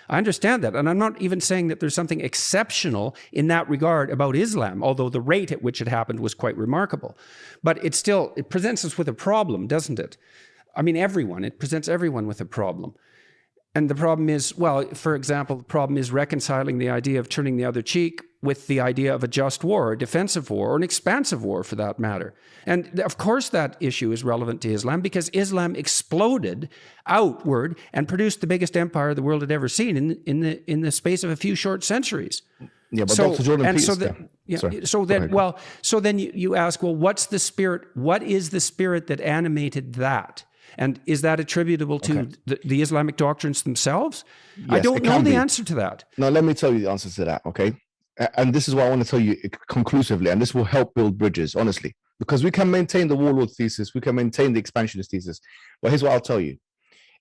I understand that. And I'm not even saying that there's something exceptional in that regard about Islam, although the rate at which it happened was quite remarkable. But it presents us with a problem, doesn't it? I mean, it presents everyone with a problem. And the problem is, well, for example, the problem is reconciling the idea of turning the other cheek with the idea of a just war, a defensive war, or an expansive war for that matter. And of course that issue is relevant to Islam because Islam exploded outward and produced the biggest empire the world had ever seen in the space of a few short centuries. Yeah, but Dr. Jordan Peterson. So then you ask, well, what's the spirit? What is the spirit that animated that? And is that attributable to the Islamic doctrines themselves? Yes, I don't know the answer to that. No, let me tell you the answer to that, okay? And this is what I want to tell you conclusively, and this will help build bridges, honestly, because we can maintain the warlord thesis, we can maintain the expansionist thesis. But here's what I'll tell you.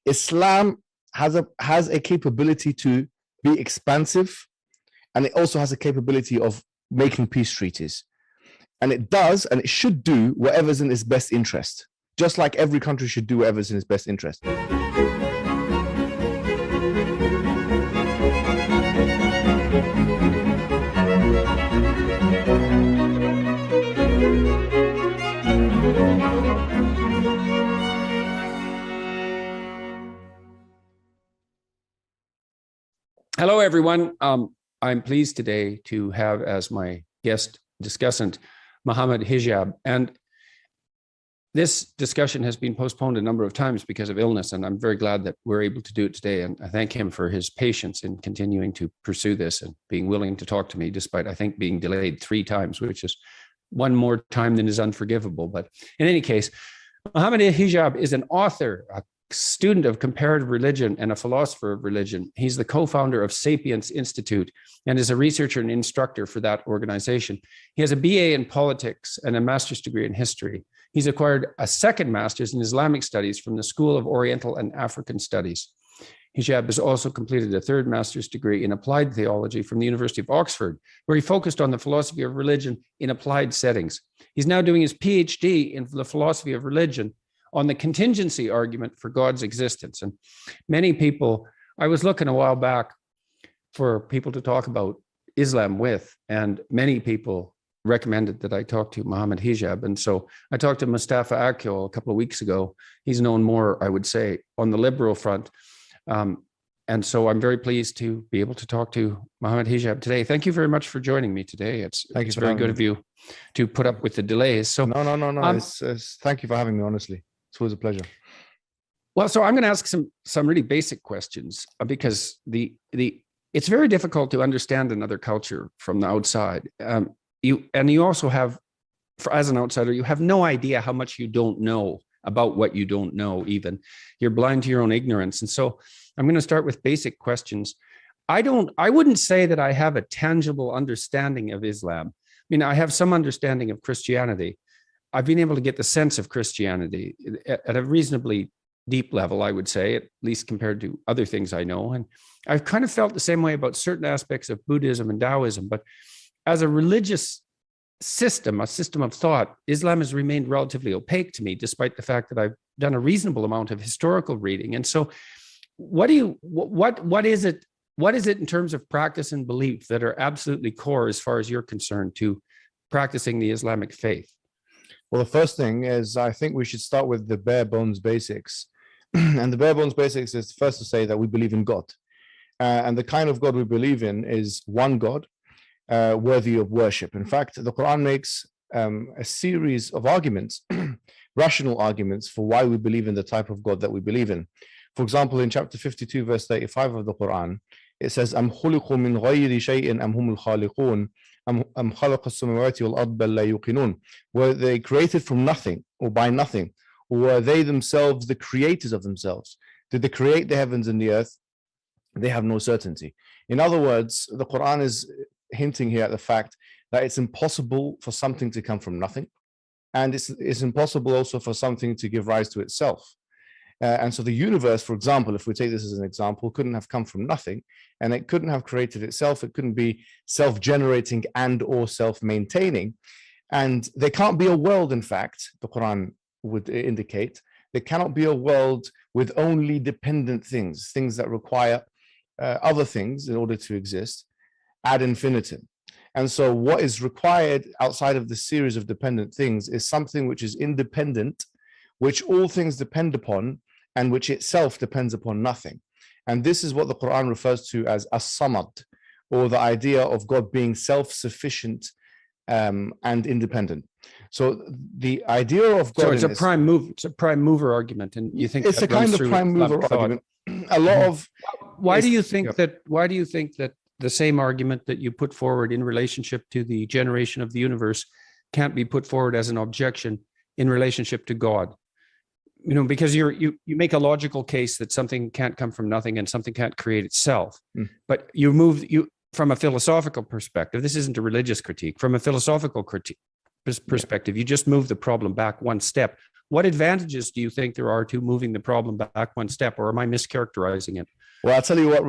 Islam has a capability to be expansive, and it also has a capability of making peace treaties. And it does, and it should do whatever's in its best interest, just like every country should do whatever's in its best interest. Hello, everyone. I'm pleased today to have as my guest discussant Mohammed Hijab. And this discussion has been postponed a number of times because of illness, and I'm very glad that we're able to do it today. And I thank him for his patience in continuing to pursue this and being willing to talk to me, despite, I think, being delayed 3 times, which is one more time than is unforgivable. But in any case, Mohammed Hijab is an author, a student of comparative religion, and a philosopher of religion. He's the co-founder of Sapience Institute and is a researcher and instructor for that organization. He has a BA in politics and a master's degree in history. He's acquired a second master's in Islamic studies from the School of Oriental and African Studies. Hijab has also completed a third master's degree in applied theology from the University of Oxford, where he focused on the philosophy of religion in applied settings. He's now doing his PhD in the philosophy of religion on the contingency argument for God's existence. And many people, I was looking a while back for people to talk about Islam with, and many people recommended that I talk to Mohammed Hijab. And so I talked to Mustafa Akyol a couple of weeks ago. He's known more, I would say, on the liberal front. And so I'm very pleased to be able to talk to Mohammed Hijab today. Thank you very much for joining me today. It's very good of you to put up with the delays. So no. Thank you for having me, honestly. It's always a pleasure. Well, so I'm going to ask some really basic questions because it's very difficult to understand another culture from the outside. You also have, as an outsider, you have no idea how much you don't know about what you don't know even. You're blind to your own ignorance. And so I'm going to start with basic questions. I wouldn't say that I have a tangible understanding of Islam. I mean, I have some understanding of Christianity. I've been able to get the sense of Christianity at a reasonably deep level, I would say, at least compared to other things I know. And I've kind of felt the same way about certain aspects of Buddhism and Taoism. But as a religious system, a system of thought, Islam has remained relatively opaque to me, despite the fact that I've done a reasonable amount of historical reading. And so what is it in terms of practice and belief that are absolutely core, as far as you're concerned, to practicing the Islamic faith? Well, the first thing is, I think we should start with the bare bones basics. And the bare bones basics is first to say that we believe in God. And the kind of God we believe in is one God, worthy of worship. In fact, the Quran makes a series of arguments, rational arguments, for why we believe in the type of God that we believe in. For example, in chapter 52, verse 35 of the Quran, it says, أَمْ خُلِقُوا مِنْ غَيْرِ شَيْءٍ أَمْ هُمُ الْخَالِقُونَ أَمْ خَلَقَ السَّمَاوَاتِ وَالْأَرْضَ بَلْ لَا يُوقِنُونَ. Were they created from nothing or by nothing? Or were they themselves the creators of themselves? Did they create the heavens and the earth? They have no certainty. In other words, the Quran is hinting here at the fact that it's impossible for something to come from nothing. And it's impossible also for something to give rise to itself. And so the universe, for example, if we take this as an example, couldn't have come from nothing, and it couldn't have created itself. It couldn't be self-generating and or self-maintaining. And there can't be a world, in fact, the Quran would indicate, there cannot be a world with only dependent things that require other things in order to exist ad infinitum. And so what is required outside of the series of dependent things is something which is independent, which all things depend upon, and which itself depends upon nothing. And this is what the Quran refers to as as-samad, or the idea of God being self-sufficient and independent. So the idea of God. So it's a prime move. It's a prime mover argument, and you think it's a kind of prime mover argument. A lot of. Why do you think that? Why do you think that the same argument that you put forward in relationship to the generation of the universe can't be put forward as an objection in relationship to God? You know, because you make a logical case that something can't come from nothing and something can't create itself. But you from a philosophical perspective, this isn't a religious critique. From a philosophical perspective, you just move the problem back one step. What advantages do you think there are to moving the problem back one step, or am I mischaracterizing it? Well, I'll tell you what,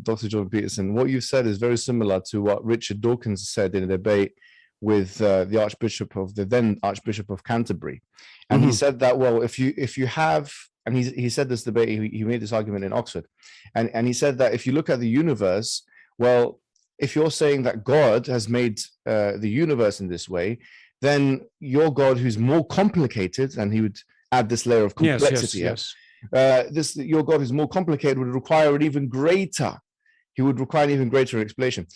Dr. Jordan Peterson, what you said is very similar to what Richard Dawkins said in a debate with the Archbishop of the then Archbishop of Canterbury. And he said that, well, if you have, and he said this debate, he made this argument in Oxford, and he said that if you look at the universe, well, if you're saying that God has made the universe in this way, then your God, who's more complicated, and he would add this layer of complexity. Yes. Your God who's more complicated would require an even greater. He would require an even greater explanation.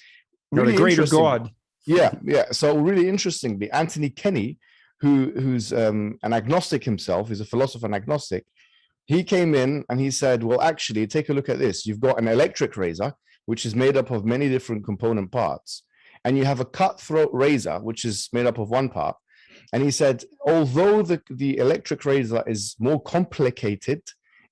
Really a greater God. Yeah. So really interestingly, Anthony Kenny, who's an agnostic himself, he's a philosopher and agnostic. He came in and he said, well, actually, take a look at this. You've got an electric razor, which is made up of many different component parts. And you have a cutthroat razor, which is made up of one part. And he said, although the electric razor is more complicated,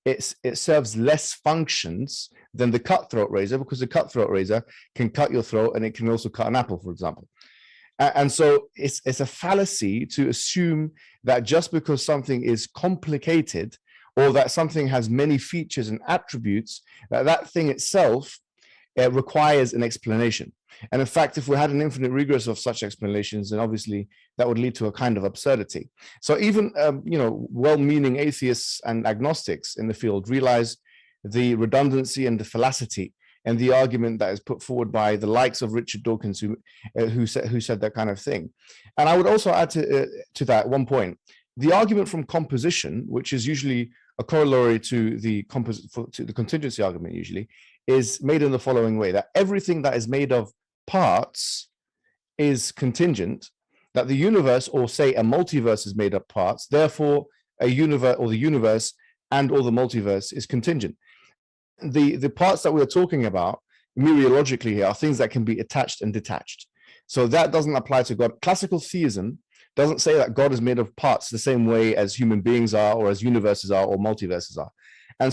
it serves less functions than the cutthroat razor, because the cutthroat razor can cut your throat and it can also cut an apple, for example. And so it's a fallacy to assume that just because something is complicated or that something has many features and attributes, that thing itself requires an explanation. And in fact, if we had an infinite regress of such explanations, then obviously that would lead to a kind of absurdity. So even well-meaning atheists and agnostics in the field realize the redundancy and the fallacy and the argument that is put forward by the likes of Richard Dawkins, who said that kind of thing. And I would also add to that one point: the argument from composition, which is usually a corollary to the contingency argument, usually is made in the following way: that everything that is made of parts is contingent, that the universe, or say a multiverse, is made of parts, therefore a universe, or the universe and or the multiverse, is contingent. The parts that we're talking about mereologically here are things that can be attached and detached. So that doesn't apply to God. Classical theism doesn't say that God is made of parts the same way as human beings are, or as universes are, or multiverses are. And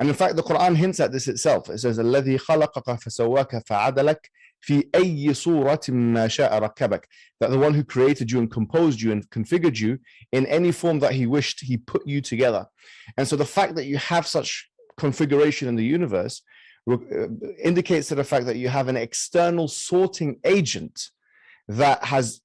in fact, the Quran hints at this itself. It says, الَّذِي خَلَقَكَ فَسَوَّاكَ فَعَدَلَكَ فِي أَيِّ صُورَةٍ مَا شَاءَ رَكَّبَكَ. That the one who created you and composed you and configured you in any form that he wished, he put you together. And so the fact that you have such configuration in the universe indicates to the fact that you have an external sorting agent that has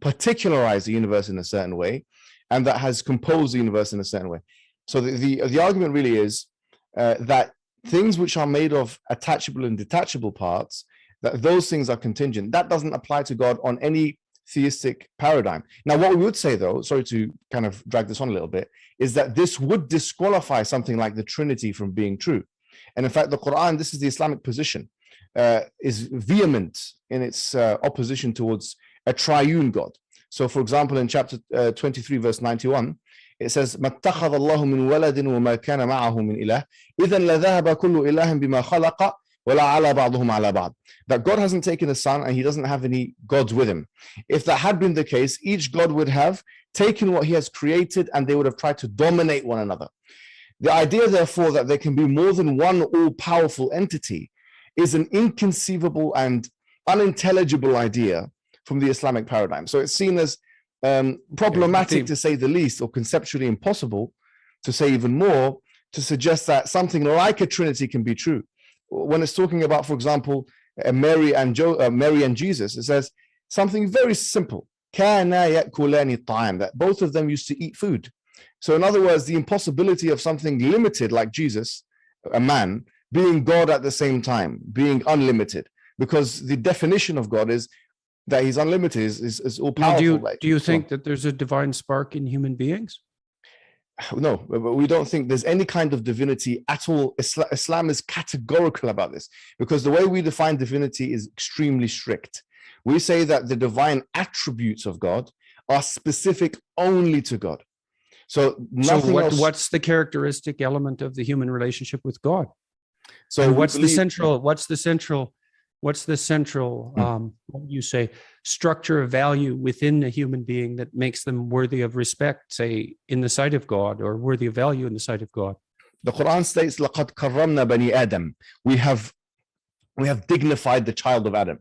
particularized the universe in a certain way, and that has composed the universe in a certain way. So the argument really is that things which are made of attachable and detachable parts, that those things are contingent. That doesn't apply to God on any theistic paradigm. Now, what we would say, though, sorry to kind of drag this on a little bit, is that this would disqualify something like the Trinity from being true. And in fact, the Quran, this is the Islamic position, is vehement in its opposition towards a triune God. So, for example, in chapter 23, verse 91, it says, مَا اتَّخَذَ اللَّهُ مِنْ وَلَدٍ وَمَا كَانَ مَعَهُ مِنْ إِلَهٍ إِذًا لَذَهَبَ كُلُّ إِلَهٍ بِمَا خَلَقَ وَلَا عَلَى بَعْضُهُمْ عَلَى بَعْضٍ. That God hasn't taken a son and he doesn't have any gods with him. If that had been the case, each God would have taken what he has created and they would have tried to dominate one another. The idea, therefore, that there can be more than one all-powerful entity is an inconceivable and unintelligible idea from the Islamic paradigm. So it's seen as problematic, to say the least, or conceptually impossible, to say even more, to suggest that something like a Trinity can be true. When it's talking about, for example, Mary and Jesus, it says something very simple: كَانَا يَأْكُلَانِ الطَّعَامَ, that both of them used to eat food. So in other words, the impossibility of something limited like Jesus, a man, being God at the same time, being unlimited, because the definition of God is that he's unlimited, is all Now, powerful. do you think that there's a divine spark in human beings? No, but we don't think there's any kind of divinity at all. Islam is categorical about this, because the way we define divinity is extremely strict. We say that the divine attributes of God are specific only to God. So nothing else. What's the characteristic element of the human relationship with God? So and what's the central what would you say, structure of value within a human being that makes them worthy of respect, say, in the sight of God, or worthy of value in the sight of God? The Quran states, لَقَدْ كَرَّمْنَا بَنِي آدَمَ. We have dignified the child of Adam.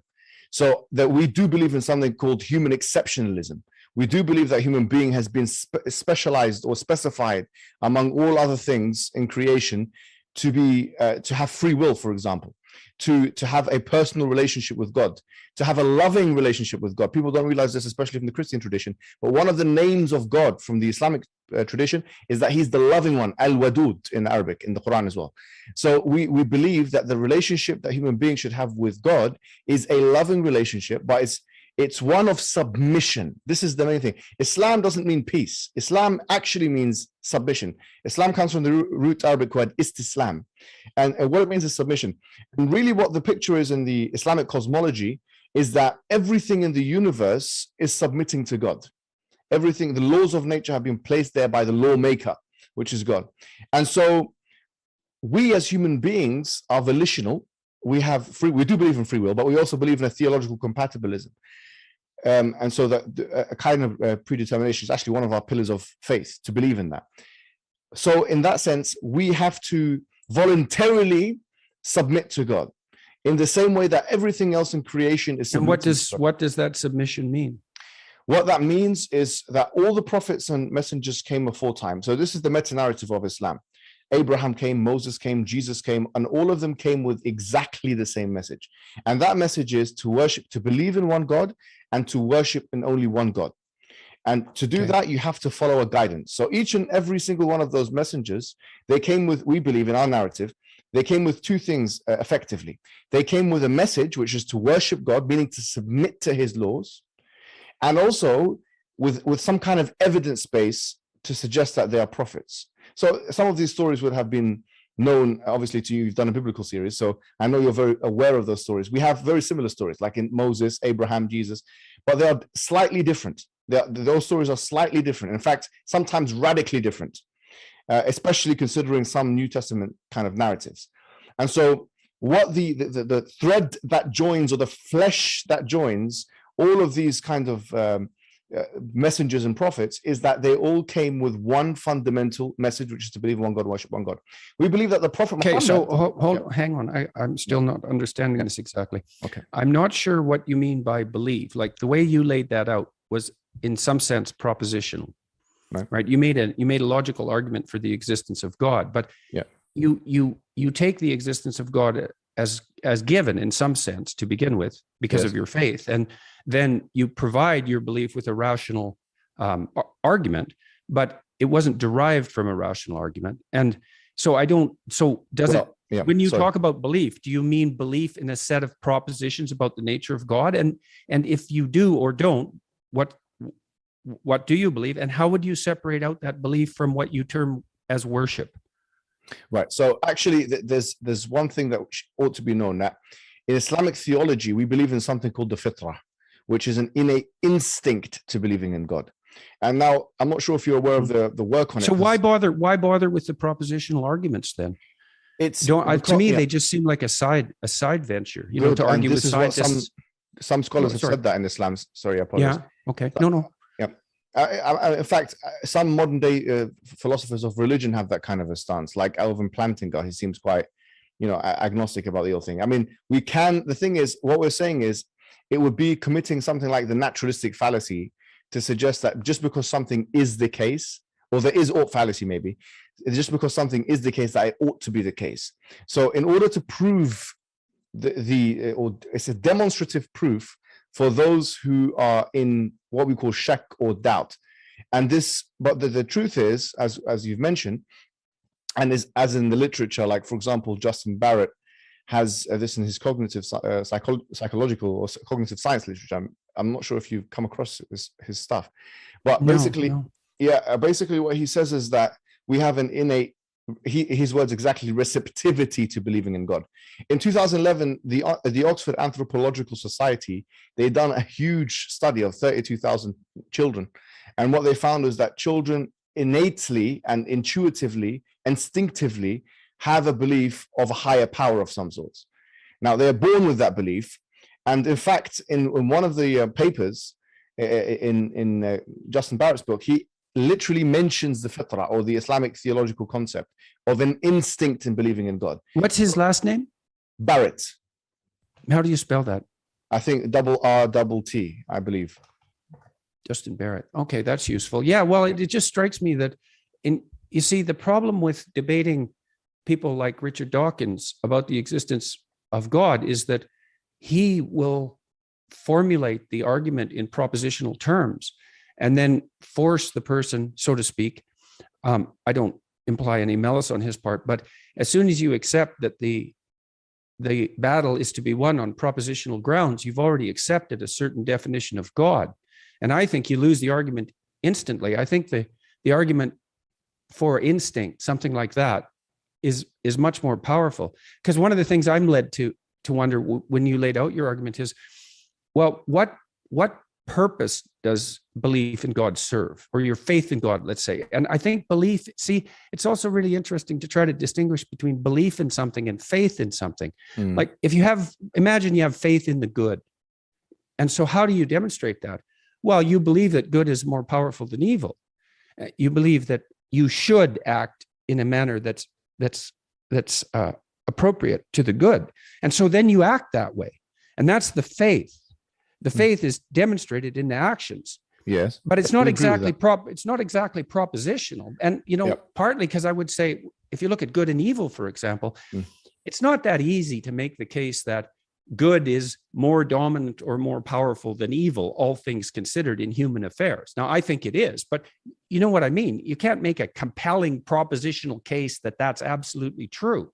So that we do believe in something called human exceptionalism. We do believe that human being has been specialized or specified among all other things in creation to be to have free will, for example, to have a personal relationship with God, to have a loving relationship with God. People don't realize this, especially from the Christian tradition, but one of the names of God from the Islamic tradition is that he's the loving one, Al-Wadud in Arabic, in the Quran as well. So we believe that the relationship that human beings should have with God is a loving relationship, but it's one of submission. This is the main thing. Islam doesn't mean peace. Islam actually means submission. Islam comes from the root Arabic word istislam. And what it means is submission. And really what the picture is in the Islamic cosmology is that everything in the universe is submitting to God. Everything, the laws of nature have been placed there by the lawmaker, which is God. And so we as human beings are volitional. We do believe in free will, but we also believe in a theological compatibilism. And so that a kind of predetermination is actually one of our pillars of faith, to believe in that. So in that sense, we have to voluntarily submit to God in the same way that everything else in creation is submitted. And what does that submission mean? What that means is that all the prophets and messengers came aforetime. So this is the metanarrative of Islam. Abraham came, Moses came, Jesus came, and all of them came with exactly the same message. And that message is to worship, to believe in one God, and to worship in only one God. And to do that, you have to follow a guidance. So each and every single one of those messengers, they came with, we believe in our narrative, they came with two things effectively. They came with a message, which is to worship God, meaning to submit to his laws, and also with some kind of evidence base to suggest that they are prophets. So some of these stories would have been known, obviously, to you. You've done a biblical series, so I know you're very aware of those stories. We have very similar stories, like in Moses, Abraham, Jesus, but they are slightly different. Those stories are slightly different. In fact, sometimes radically different, especially considering some New Testament kind of narratives. And so what the thread that joins, or the flesh that joins all of these kind of messengers and prophets, is that they all came with one fundamental message, which is to believe in one God, worship one God. We believe that the Prophet Muhammad... So hang on. I'm still not understanding this exactly. Okay. I'm not sure what you mean by believe. Like the way you laid that out was in some sense propositional, right? You made a logical argument for the existence of God, but you take the existence of God as given in some sense to begin with because of your faith, and then you provide your belief with a rational argument, but it wasn't derived from a rational argument. And so when you talk about belief, do you mean belief in a set of propositions about the nature of God? And if you do or don't, what do you believe, and how would you separate out that belief from what you term as worship? Right. So actually, there's one thing that ought to be known, that in Islamic theology, we believe in something called the fitrah, which is an innate instinct to believing in God. And now, I'm not sure if you're aware of the work on it. So why bother with the propositional arguments then? To me, they just seem like a side venture, to argue with scientists. Some scholars have said that in Islam. Sorry, I apologize. Yeah. Okay. No. In fact, some modern day philosophers of religion have that kind of a stance, like Alvin Plantinga. He seems quite, agnostic about the whole thing. I mean, the thing is, what we're saying is, it would be committing something like the naturalistic fallacy to suggest that just because something is the case, or there is ought fallacy maybe, just because something is the case, that it ought to be the case. So in order to prove it's a demonstrative proof for those who are in what we call shak or doubt. And this, but the truth is, as you've mentioned, and as in the literature, like for example, Justin Barrett has this in his cognitive psychological or cognitive science literature. I'm not sure if you've come across his stuff, but basically, basically what he says is that we have an innate, his words exactly, receptivity to believing in God. In 2011, the Oxford Anthropological Society, they'd done a huge study of 32,000 children, and what they found was that children innately and intuitively, instinctively have a belief of a higher power of some sorts. Now, they're born with that belief. And in fact, in one of the papers in Justin Barrett's book, he literally mentions the fitrah, or the Islamic theological concept of an instinct in believing in God. What's his last name? Barrett. How do you spell that? I think RTT, I believe. Justin Barrett. Okay, that's useful. Yeah, well, it just strikes me that you see, the problem with debating people like Richard Dawkins about the existence of God is that he will formulate the argument in propositional terms and then force the person, so to speak. I don't imply any malice on his part, but as soon as you accept that the battle is to be won on propositional grounds, you've already accepted a certain definition of God. And I think you lose the argument instantly. I think the argument for instinct, something like that, is much more powerful. Because one of the things I'm led to wonder when you laid out your argument is, well, what purpose does belief in God serve, or your faith in God, let's say? And I think belief, see, it's also really interesting to try to distinguish between belief in something and faith in something. Like if you imagine you have faith in the good. And so how do you demonstrate that? Well, you believe that good is more powerful than evil. You believe that you should act in a manner that's appropriate to the good. And so then you act that way. And that's the faith. The faith is demonstrated in the actions. Yes. But it's not exactly propositional. And, partly because I would say, if you look at good and evil, for example, it's not that easy to make the case that good is more dominant or more powerful than evil, all things considered, in human affairs. Now, I think it is, but you know what I mean? You can't make a compelling propositional case that that's absolutely true,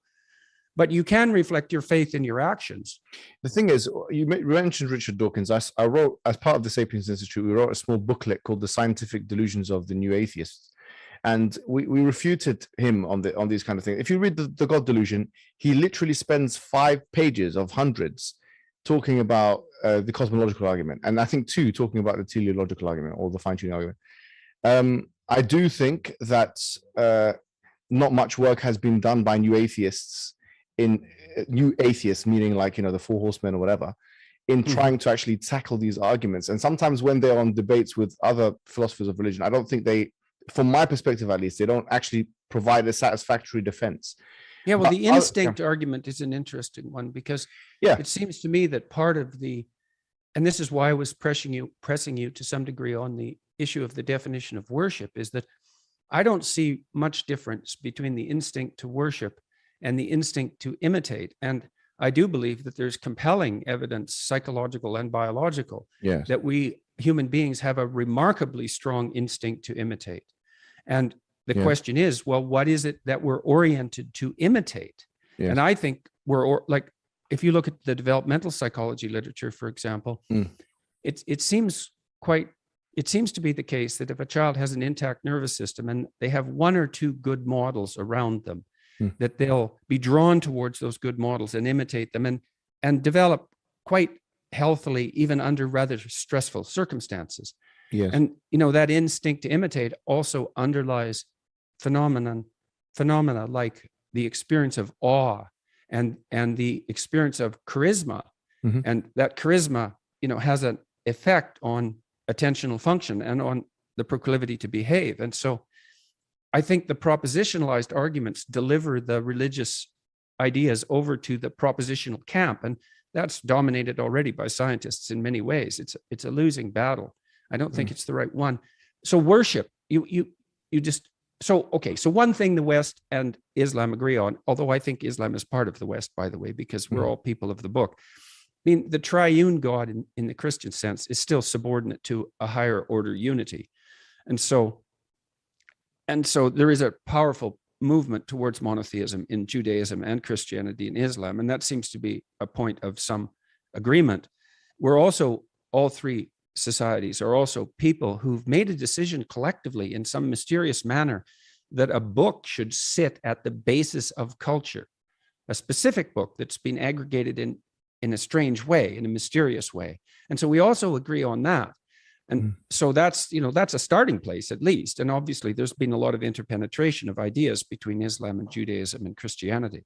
but you can reflect your faith in your actions. The thing is, you mentioned Richard Dawkins. I wrote, as part of the Sapiens Institute, we wrote a small booklet called The Scientific Delusions of the New Atheists. And we refuted him on these kind of things. If you read the God Delusion, he literally spends 5 pages of hundreds talking about the cosmological argument, and I think 2 talking about the teleological argument, or the fine-tuning argument. I do think that not much work has been done by new atheists, meaning like, the Four Horsemen or whatever, in trying to actually tackle these arguments. And sometimes when they're on debates with other philosophers of religion, I don't think they, from my perspective at least, they don't actually provide a satisfactory defense. Yeah, well, the instinct argument is an interesting one, because it seems to me that part of and this is why I was pressing you to some degree on the issue of the definition of worship, is that I don't see much difference between the instinct to worship and the instinct to imitate. And I do believe that there's compelling evidence, psychological and biological, that we human beings have a remarkably strong instinct to imitate. And the question is, well, what is it that we're oriented to imitate? And I think like, if you look at the developmental psychology literature, for example, it seems to be the case that if a child has an intact nervous system and they have 1 or 2 good models around them, that they'll be drawn towards those good models and imitate them and develop quite healthily, even under rather stressful circumstances. Yes. And, that instinct to imitate also underlies phenomena like the experience of awe and the experience of charisma. And that charisma, has an effect on attentional function and on the proclivity to behave. And so I think the propositionalized arguments deliver the religious ideas over to the propositional camp. And that's dominated already by scientists in many ways. It's a losing battle. I don't think it's the right one. So worship, so one thing the West and Islam agree on, although I think Islam is part of the West, by the way, because we're all people of the book. I mean, the triune God in the Christian sense is still subordinate to a higher order unity. And so there is a powerful movement towards monotheism in Judaism and Christianity and Islam, and that seems to be a point of some agreement. We're also, all three societies are also people who've made a decision collectively in some mysterious manner that a book should sit at the basis of culture, a specific book that's been aggregated in a strange way, in a mysterious way. And so we also agree on that. And so that's a starting place at least. And obviously there's been a lot of interpenetration of ideas between Islam and Judaism and Christianity.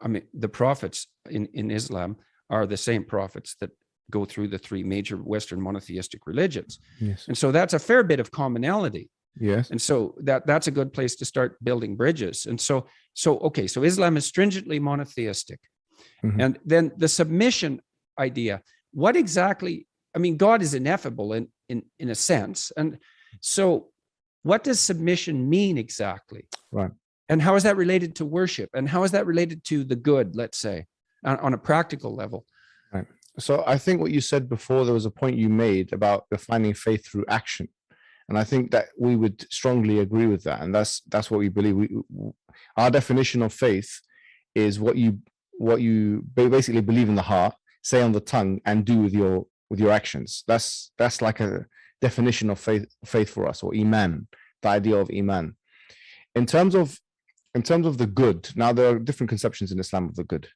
I mean, the prophets in Islam are the same prophets that go through the three major Western monotheistic religions. Yes. And so that's a fair bit of commonality. Yes. And so that's a good place to start building bridges. And so Islam is stringently monotheistic. And then the submission idea, what exactly, I mean, God is ineffable in a sense. And so what does submission mean exactly? Right. And how is that related to worship? And how is that related to the good, let's say, on a practical level? Right. So I think what you said before, there was a point you made about defining faith through action. And I think that we would strongly agree with that. And that's what we believe. Our definition of faith is what you basically believe in the heart, say on the tongue, and do with your actions. That's like a definition of faith for us, or iman, the idea of iman. In terms of the good, now there are different conceptions in Islam of the good.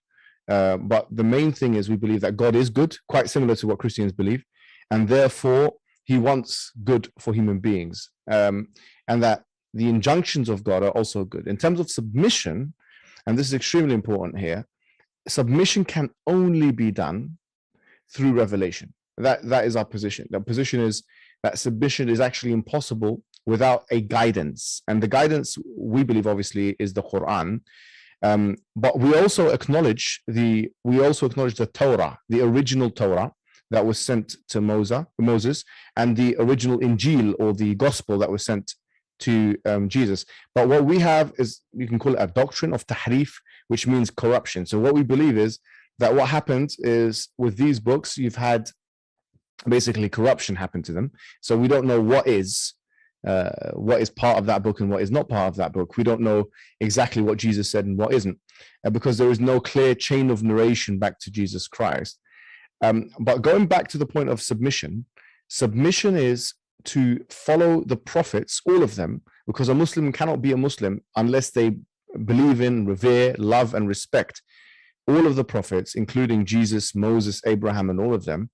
But the main thing is we believe that God is good, quite similar to what Christians believe, and therefore he wants good for human beings, and that the injunctions of God are also good. In terms of submission, and this is extremely important here, submission can only be done through revelation. That is our position. The position is that submission is actually impossible without a guidance, and the guidance we believe obviously is the Quran. But we also acknowledge the Torah, the original Torah that was sent to Moses, and the original Injil, or the gospel that was sent to Jesus. But what we have is, you can call it a doctrine of tahrif, which means corruption. So what we believe is that what happens is, with these books, you've had basically corruption happen to them. So we don't know what is part of that book and what is not part of that book. We don't know exactly what Jesus said and what isn't, because there is no clear chain of narration back to Jesus Christ. But going back to the point of submission is to follow the prophets, all of them, because a Muslim cannot be a Muslim unless they believe in, revere, love, and respect all of the prophets, including Jesus, Moses, Abraham, and all of them.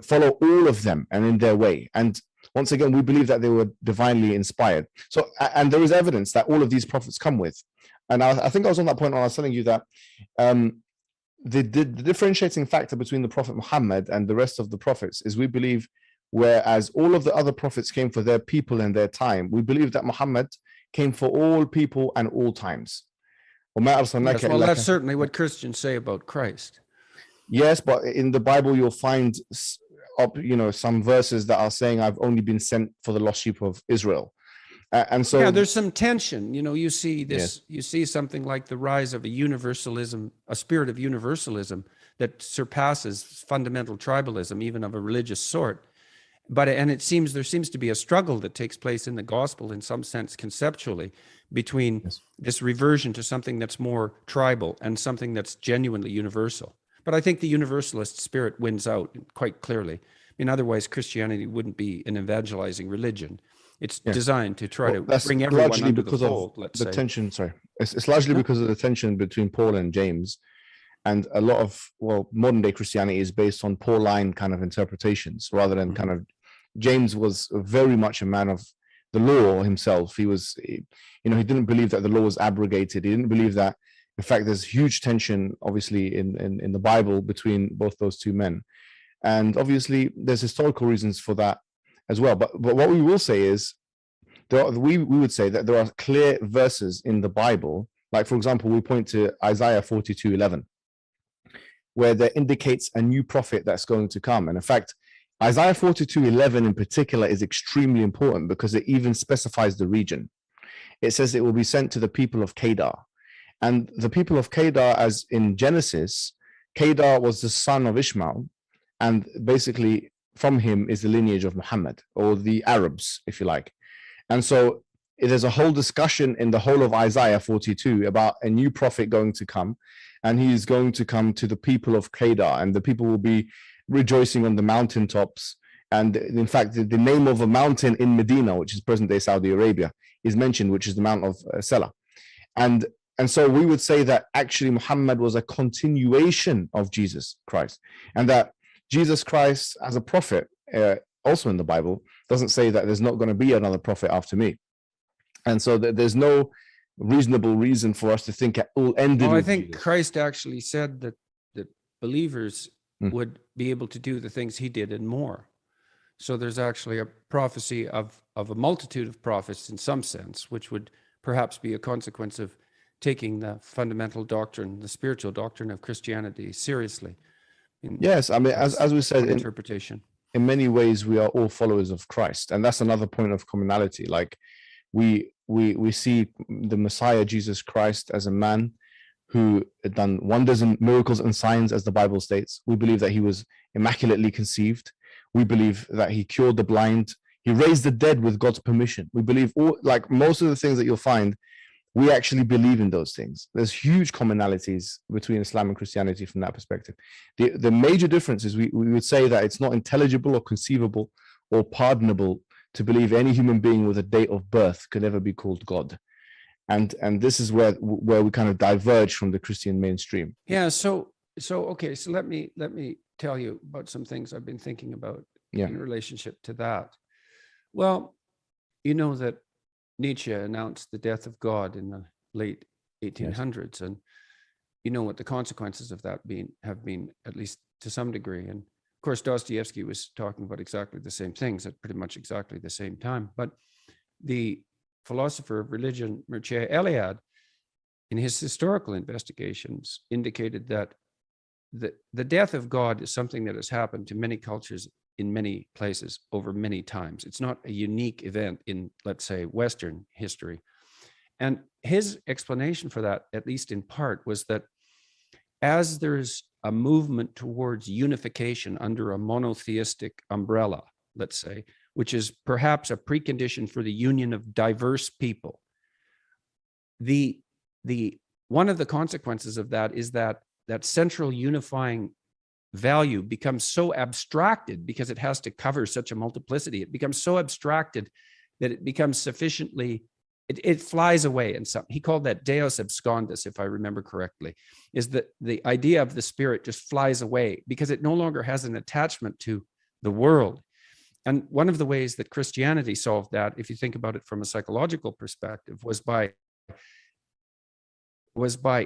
Follow all of them and in their way. And once again, we believe that they were divinely inspired. So, and there is evidence that all of these prophets come with. And I think I was on that point when I was telling you that the differentiating factor between the Prophet Muhammad and the rest of the prophets is, we believe, whereas all of the other prophets came for their people and their time, we believe that Muhammad came for all people and all times. Yes, well, that's certainly what Christians say about Christ. Yes, but in the Bible, you'll find some verses that are saying, I've only been sent for the lost sheep of Israel. And so, yeah, there's some tension. You see this, yes. You see something like the rise of a spirit of universalism that surpasses fundamental tribalism, even of a religious sort. And there seems to be a struggle that takes place in the gospel, in some sense, conceptually, between this reversion to something that's more tribal and something that's genuinely universal. But I think the universalist spirit wins out quite clearly. I mean, otherwise Christianity wouldn't be an evangelizing religion. It's designed to try to bring everyone under the fold, let's say. Tension, sorry. It's largely because of the tension between Paul and James. And a lot of, modern day Christianity is based on Pauline kind of interpretations, rather than kind of, James was very much a man of the law himself. He was, he didn't believe that the law was abrogated. He didn't believe that, in fact, there's huge tension, obviously, in the Bible between both those two men. And obviously, there's historical reasons for that as well. But what we will say is, we would say that there are clear verses in the Bible, like, for example, we point to Isaiah 42:11, where there indicates a new prophet that's going to come. And in fact, Isaiah 42:11 in particular is extremely important, because it even specifies the region. It says it will be sent to the people of Kedar. And the people of Kedar, as in Genesis, Kedar was the son of Ishmael, and basically from him is the lineage of Muhammad, or the Arabs, if you like. And so there's a whole discussion in the whole of Isaiah 42 about a new prophet going to come, and he is going to come to the people of Kedar, and the people will be rejoicing on the mountaintops. And in fact, the name of a mountain in Medina, which is present-day Saudi Arabia, is mentioned, which is the Mount of Sela. And so we would say that actually Muhammad was a continuation of Jesus Christ, and that Jesus Christ as a prophet, also in the Bible, doesn't say that there's not going to be another prophet after me. And so there's no reasonable reason for us to think it all ended. Well, I think Jesus. Christ actually said that believers would be able to do the things he did and more. So there's actually a prophecy of a multitude of prophets in some sense, which would perhaps be a consequence of taking the fundamental doctrine, the spiritual doctrine of Christianity seriously. Yes, I mean, as we said, interpretation. In many ways, we are all followers of Christ, and that's another point of commonality. Like we see the Messiah, Jesus Christ, as a man who had done wonders and miracles and signs, as the Bible states. We believe that he was immaculately conceived. We believe that he cured the blind. He raised the dead with God's permission. We believe all, like most of the things that you'll find, we actually believe in those things. There's huge commonalities between Islam and Christianity from that perspective. The major difference is we would say that it's not intelligible or conceivable or pardonable to believe any human being with a date of birth could ever be called God. And this is where we kind of diverge from the Christian mainstream. Yeah, so okay, so let me tell you about some things I've been thinking about in relationship to that. Well, you know that Nietzsche announced the death of God in the late 1800s, and you know what the consequences of that have been, at least to some degree. And of course, Dostoevsky was talking about exactly the same things at pretty much exactly the same time. But the philosopher of religion, Mircea Eliade, in his historical investigations, indicated that the death of God is something that has happened to many cultures in many places over many times. It's not a unique event in, let's say, Western history. And his explanation for that, at least in part, was that as there's a movement towards unification under a monotheistic umbrella, let's say, which is perhaps a precondition for the union of diverse people, one of the consequences of that is that central unifying value becomes so abstracted because it has to cover such a multiplicity. It becomes so abstracted that it becomes sufficiently, it flies away. And he called that Deus abscondus, if I remember correctly, is that the idea of the spirit just flies away because it no longer has an attachment to the world. And one of the ways that Christianity solved that, if you think about it from a psychological perspective, was by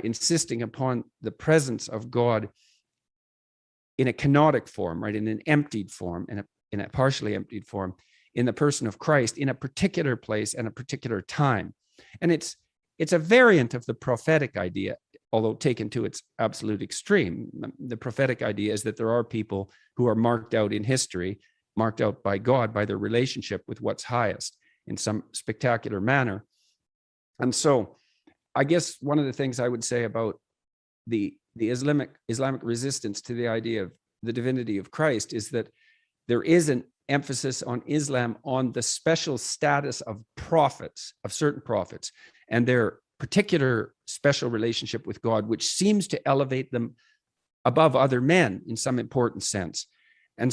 insisting upon the presence of God in a kenotic form, right, in an emptied form, in a partially emptied form, in the person of Christ, in a particular place and a particular time. And it's a variant of the prophetic idea, although taken to its absolute extreme. The prophetic idea is that there are people who are marked out in history, marked out by God, by their relationship with what's highest in some spectacular manner. And so I guess one of the things I would say about the Islamic resistance to the idea of the divinity of Christ is that there is an emphasis on Islam on the special status of prophets, of certain prophets, and their particular special relationship with God, which seems to elevate them above other men in some important sense. And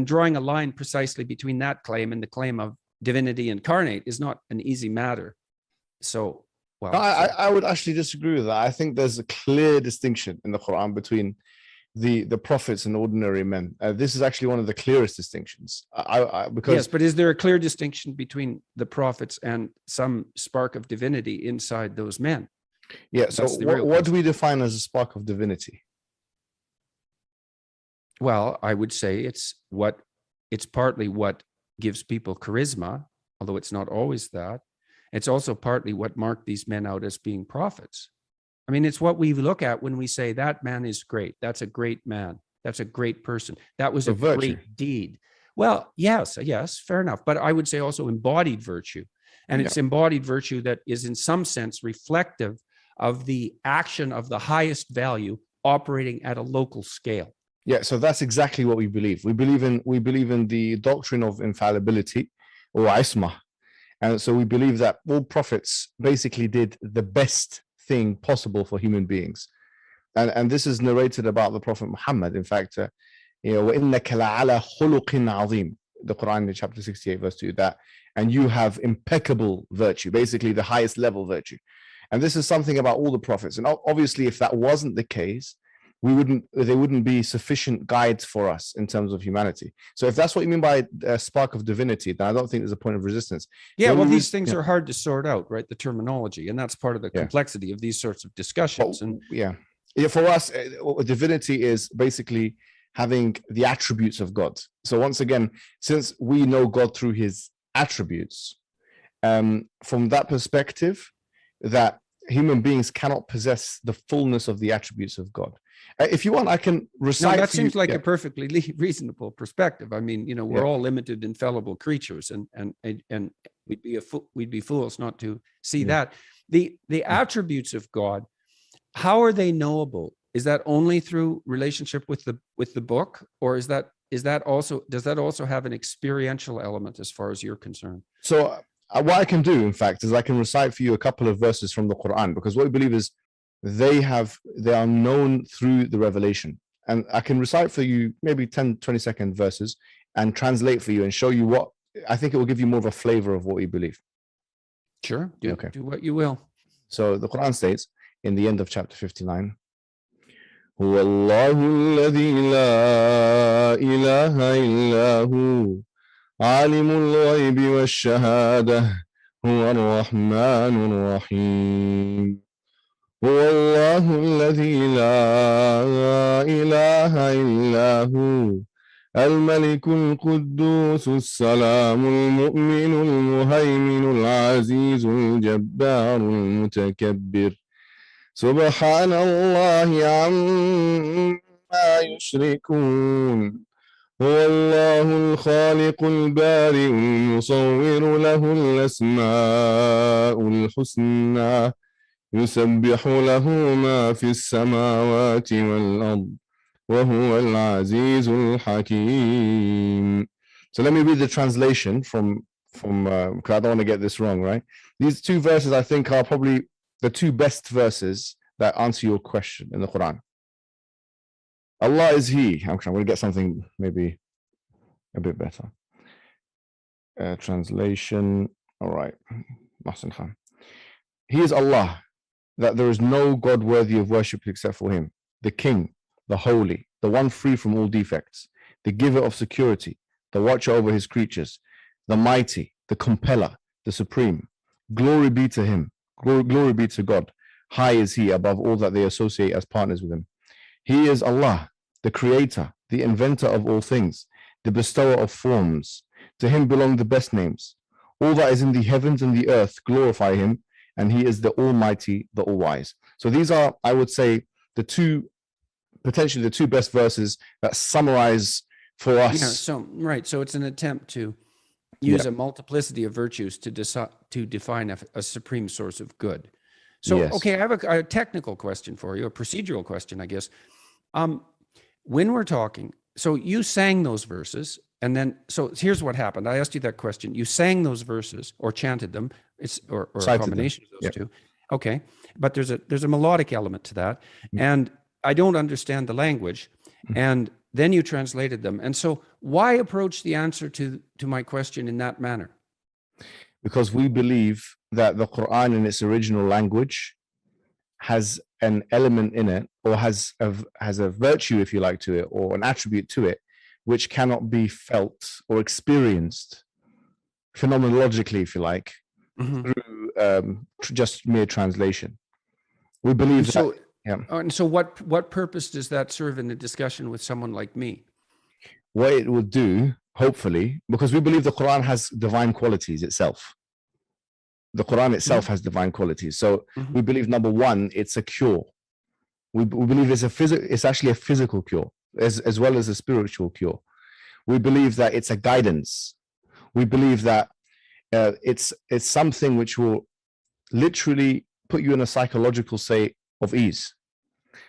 drawing a line precisely between that claim and the claim of divinity incarnate is not an easy matter. So, well, I would actually disagree with that. I think there's a clear distinction in the Quran between the prophets and ordinary men. This is actually one of the clearest distinctions. Because yes, but is there a clear distinction between the prophets and some spark of divinity inside those men? Yeah. So what do we define as a spark of divinity? Well, I would say it's partly what gives people charisma, although it's not always that. It's also partly what marked these men out as being prophets. I mean, it's what we look at when we say that man is great. That's a great man. That's a great person. That was a great deed. Well, yes, fair enough. But I would say also embodied virtue. And it's embodied virtue that is in some sense reflective of the action of the highest value operating at a local scale. Yeah, so that's exactly what we believe. We believe in the doctrine of infallibility, or Islã, And so we believe that all prophets basically did the best thing possible for human beings. And this is narrated about the Prophet Muhammad. In fact, وَإِنَّكَ لَعَلَى خُلُقٍ عَظِيمٍ, the Quran in chapter 68, verse 2, that, and you have impeccable virtue, basically the highest level virtue. And this is something about all the prophets. And obviously, if that wasn't the case, they wouldn't be sufficient guides for us in terms of humanity. So if that's what you mean by a spark of divinity, then I don't think there's a point of resistance. Yeah, well, these things are hard to sort out, right? The terminology, and that's part of the complexity of these sorts of discussions. And for us, divinity is basically having the attributes of God. So once again, since we know God through his attributes, from that perspective, that human beings cannot possess the fullness of the attributes of God. If you want, I can recite. No, that seems like a perfectly reasonable perspective. I mean, we're all limited, infallible creatures, and we'd be fools not to see that. The attributes of God, how are they knowable? Is that only through relationship with the book, or does that also have an experiential element as far as you're concerned? So what I can do, in fact, is I can recite for you a couple of verses from the Quran, because what we believe is they are known through the revelation. And I can recite for you maybe 10-20 second verses and translate for you and show you what I think it will give you more of a flavor of what we believe. Sure. Do what you will. So the Quran states in the end of chapter 59, هو الله الذي لا إله إلا هو عالم الغيب والشهادة هو الرحمن الرحيم هو الله الذي لا إله إلا هو الملك القدوس السلام المؤمن المهيمن العزيز الجبار المتكبر سبحان الله عما يشركون هو الله الخالق البارئ المصور له الأسماء الحسنى يسبح له ما في السماوات والأرض وهو العزيز الحكيم. So let me read the translation from because I don't want to get this wrong, right? These two verses I think are probably the two best verses that answer your question in the Quran. Allah is He. I'm going to get something maybe a bit better. Translation. All right. Mahsen Khan. He is Allah, that there is no God worthy of worship except for Him, the King, the Holy, the one free from all defects, the giver of security, the watcher over His creatures, the mighty, the compeller, the supreme. Glory be to Him. Glory be to God. High is He above all that they associate as partners with Him. He is Allah, the creator, the inventor of all things, the bestower of forms. To Him belong the best names. All that is in the heavens and the earth glorify Him, and He is the Almighty, the All-Wise. So these are, I would say, potentially the two best verses that summarize for us. So it's an attempt to use a multiplicity of virtues to define a supreme source of good. So, okay, I have a technical question for you, a procedural question, I guess. When we're talking, so you sang those verses, and then, so here's what happened. I asked you that question. You sang those verses or chanted them, or a combination of those two. Okay, but there's a melodic element to that, and I don't understand the language, and then you translated them. And so why approach the answer to my question in that manner? Because we believe that the Quran in its original language has an element in it, or has a virtue, if you like, to it, or an attribute to it, which cannot be felt or experienced phenomenologically, if you like, through just mere translation. We believe that. And so what purpose does that serve in a discussion with someone like me? What it will do, hopefully, because we believe the Quran has divine qualities itself. The Quran itself has divine qualities. So we believe, number one, it's a cure. We believe it's actually a physical cure as well as a spiritual cure. We believe that it's a guidance. We believe that it's something which will literally put you in a psychological state of ease.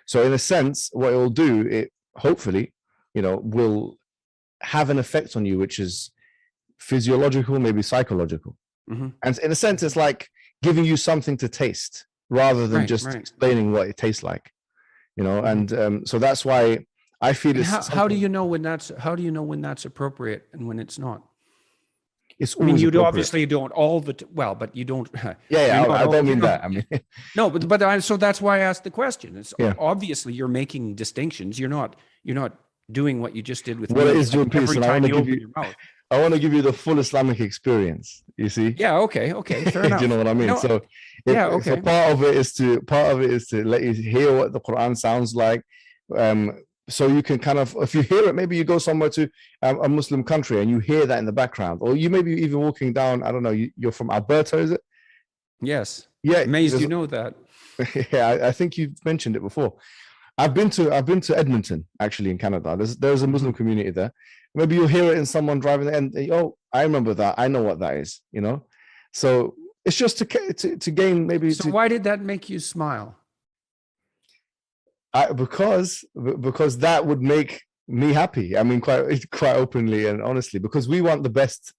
So in a sense, what it will do, it hopefully, will have an effect on you, which is physiological, maybe psychological. And in a sense, it's like giving you something to taste rather than just explaining what it tastes like, you know. And so that's why I feel it's how do you know when that's appropriate and when it's not? It's I mean, always you appropriate. obviously don't all the well, but you don't. Yeah, I don't mean that. I mean, no, but so that's why I asked the question. It's obviously you're making distinctions. You're not doing what you just did with what me. it is doing, Peterson. I want to give you the full Islamic experience. You see? Yeah. Okay. Fair enough. Do you know what I mean? No, so, okay. So part of it is to let you hear what the Quran sounds like. So you can kind of, if you hear it, maybe you go somewhere to a Muslim country and you hear that in the background, or you maybe even walking down, I don't know, you're from Alberta, is it? Yes. Yeah. Amazed you know that. Yeah, I think you've mentioned it before. I've been to Edmonton, actually, in Canada. There's a Muslim community there. Maybe you'll hear it in someone driving there and, oh, I remember that. I know what that is, you know? So it's just to gain maybe. So why did that make you smile? Because that would make me happy. I mean, quite openly and honestly, because we want the best.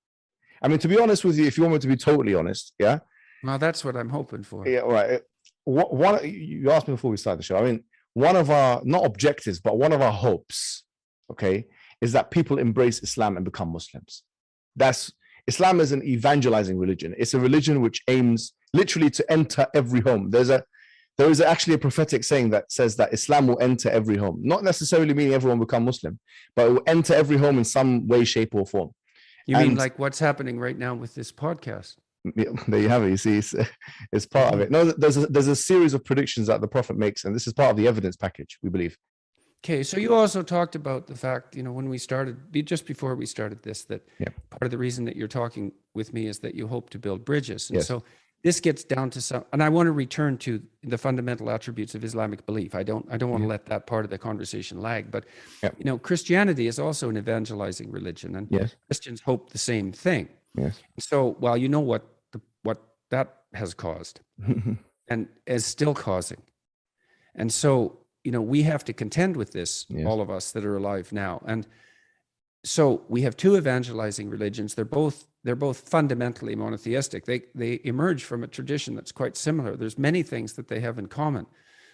I mean, to be honest with you, if you want me to be totally honest, yeah. Well, that's what I'm hoping for. Yeah, all right. One, you asked me before we started the show. I mean, one of our, not objectives, but one of our hopes, okay, is that people embrace Islam and become Muslims. Islam is an evangelizing religion. It's a religion which aims literally to enter every home. There is actually a prophetic saying that says that Islam will enter every home, not necessarily meaning everyone will become Muslim, but it will enter every home in some way, shape, or form. You mean like what's happening right now with this podcast? There you have it. You see, it's part of it. No, there's a series of predictions that the Prophet makes, and this is part of the evidence package, we believe. Okay, so you also talked about the fact, when we started, just before we started this, that part of the reason that you're talking with me is that you hope to build bridges. And so this gets down to some, and I want to return to the fundamental attributes of Islamic belief. I don't want to let that part of the conversation lag, but Christianity is also an evangelizing religion, and Christians hope the same thing. Yes. So, well, you know what that has caused, and is still causing, and so we have to contend with this, all of us that are alive now, and so we have two evangelizing religions. They're both fundamentally monotheistic. They emerge from a tradition that's quite similar. There's many things that they have in common,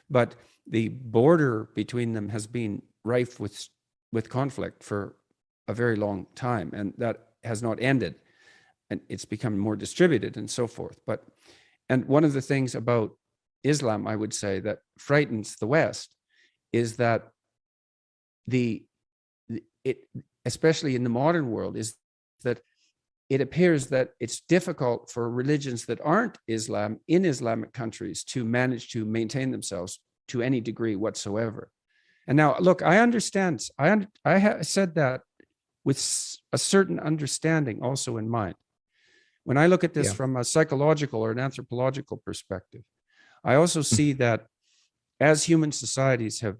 but the border between them has been rife with conflict for a very long time, and that has not ended, and it's become more distributed and so forth. And one of the things about Islam, I would say, that frightens the West is that especially in the modern world, is that it appears that it's difficult for religions that aren't Islam in Islamic countries to manage to maintain themselves to any degree whatsoever. And now, look, I understand. I said that with a certain understanding also in mind. When I look at this from a psychological or an anthropological perspective, I also see that as human societies have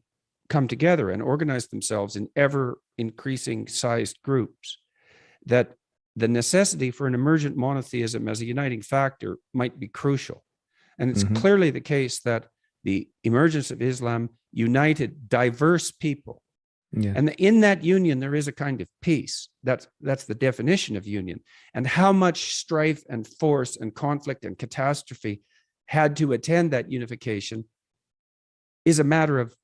come together and organized themselves in ever increasing sized groups, that the necessity for an emergent monotheism as a uniting factor might be crucial. And it's clearly the case that the emergence of Islam united diverse people. Yeah. And in that union, there is a kind of peace. That's the definition of union. And how much strife and force and conflict and catastrophe had to attend that unification is a matter of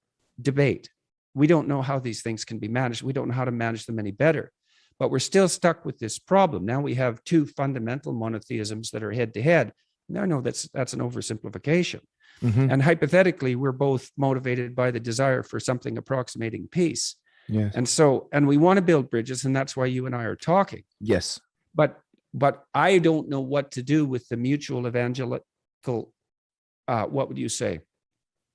debate. We don't know how these things can be managed. We don't know how to manage them any better. But we're still stuck with this problem. Now we have two fundamental monotheisms that are head to head. No, that's an oversimplification. And hypothetically, we're both motivated by the desire for something approximating peace. Yes. And we want to build bridges, and that's why you and I are talking. Yes. But I don't know what to do with the mutual evangelical, what would you say,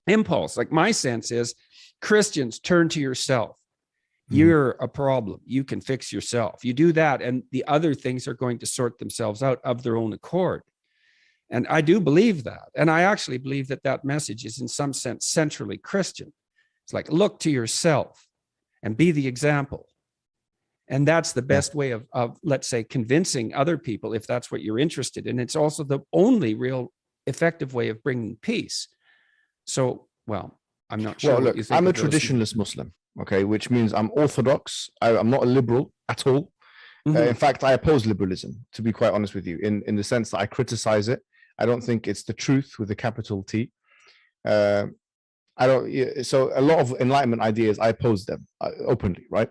impulse. Like, my sense is, Christians, turn to yourself. You're a problem. You can fix yourself. You do that, and the other things are going to sort themselves out of their own accord. And I do believe that. And I actually believe that message is in some sense centrally Christian. It's like, look to yourself and be the example. And that's the best way of let's say, convincing other people, if that's what you're interested in. It's also the only real effective way of bringing peace. So, well, I'm not sure. Well, look, I'm a traditionalist Muslim, okay, which means I'm orthodox. I'm not a liberal at all. In fact, I oppose liberalism, to be quite honest with you, in the sense that I criticize it. I don't think it's the truth with a capital T. I don't. So a lot of Enlightenment ideas, I oppose them openly, right?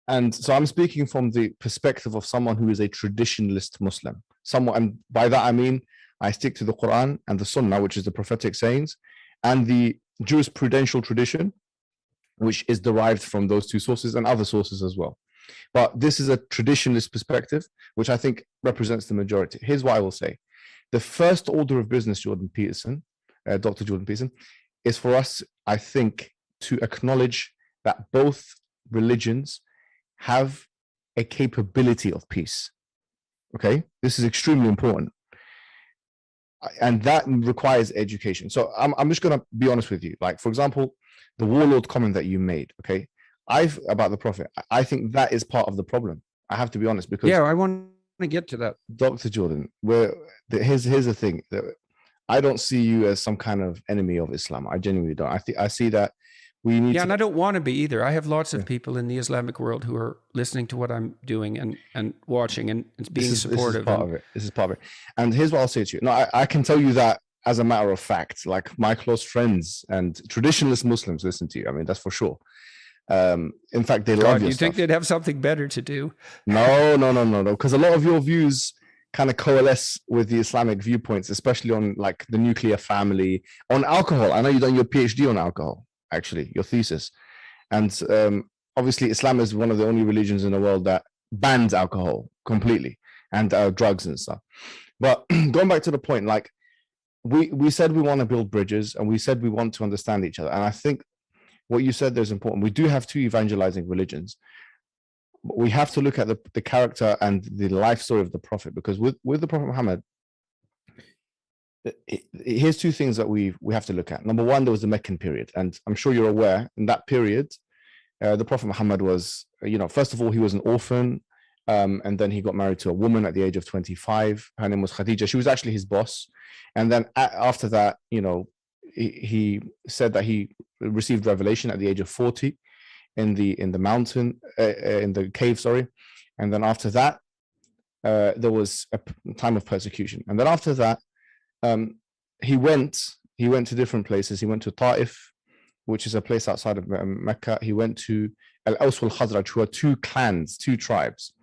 And so I'm speaking from the perspective of someone who is a traditionalist Muslim. Someone, and by that I mean I stick to the Quran and the Sunnah, which is the prophetic sayings, and the jurisprudential tradition, which is derived from those two sources and other sources as well. But this is a traditionalist perspective, which I think represents the majority. Here's what I will say. The first order of business, Jordan Peterson, Dr. Jordan Peterson, is for us, I think, to acknowledge that both religions have a capability of peace. Okay, this is extremely important, and that requires education. So I'm just going to be honest with you. Like, for example, the warlord comment that you made. Okay, about the Prophet. I think that is part of the problem. I have to be honest, because I want to get to that, Dr. Jordan. Here's the thing. I don't see you as some kind of enemy of Islam. I genuinely don't. I see that we need. And I don't want to be either. I have lots of people in the Islamic world who are listening to what I'm doing and watching and being supportive. This is part of it. And here's what I'll say to you. No, I can tell you that as a matter of fact. Like, my close friends and traditionalist Muslims listen to you. I mean, that's for sure. In fact, they love your you stuff. think they'd have something better to do? No. Because a lot of your views kind of coalesce with the Islamic viewpoints, especially on like the nuclear family, on alcohol. I know you've done your PhD on alcohol, actually, your thesis. And obviously Islam is one of the only religions in the world that bans alcohol completely, and drugs and stuff. But going back to the point, like we said we want to build bridges, and we said we want to understand each other. And I think what you said there is important. We do have two evangelizing religions. We have to look at the character and the life story of the Prophet, because with the Prophet Muhammad, here's two things that we have to look at. Number one, there was the Meccan period, and I'm sure you're aware in that period, the Prophet Muhammad was, first of all, he was an orphan, and then he got married to a woman at the age of 25. Her name was Khadija. She was actually his boss, and then after that, he said that he received revelation at the age of 40. In the mountain, in the cave, sorry. And then after that, there was a time of persecution. And then after that, he went to different places. He went to Ta'if, which is a place outside of Mecca. He went to Al-Aws wal-Khazraj, who are two clans, two tribes.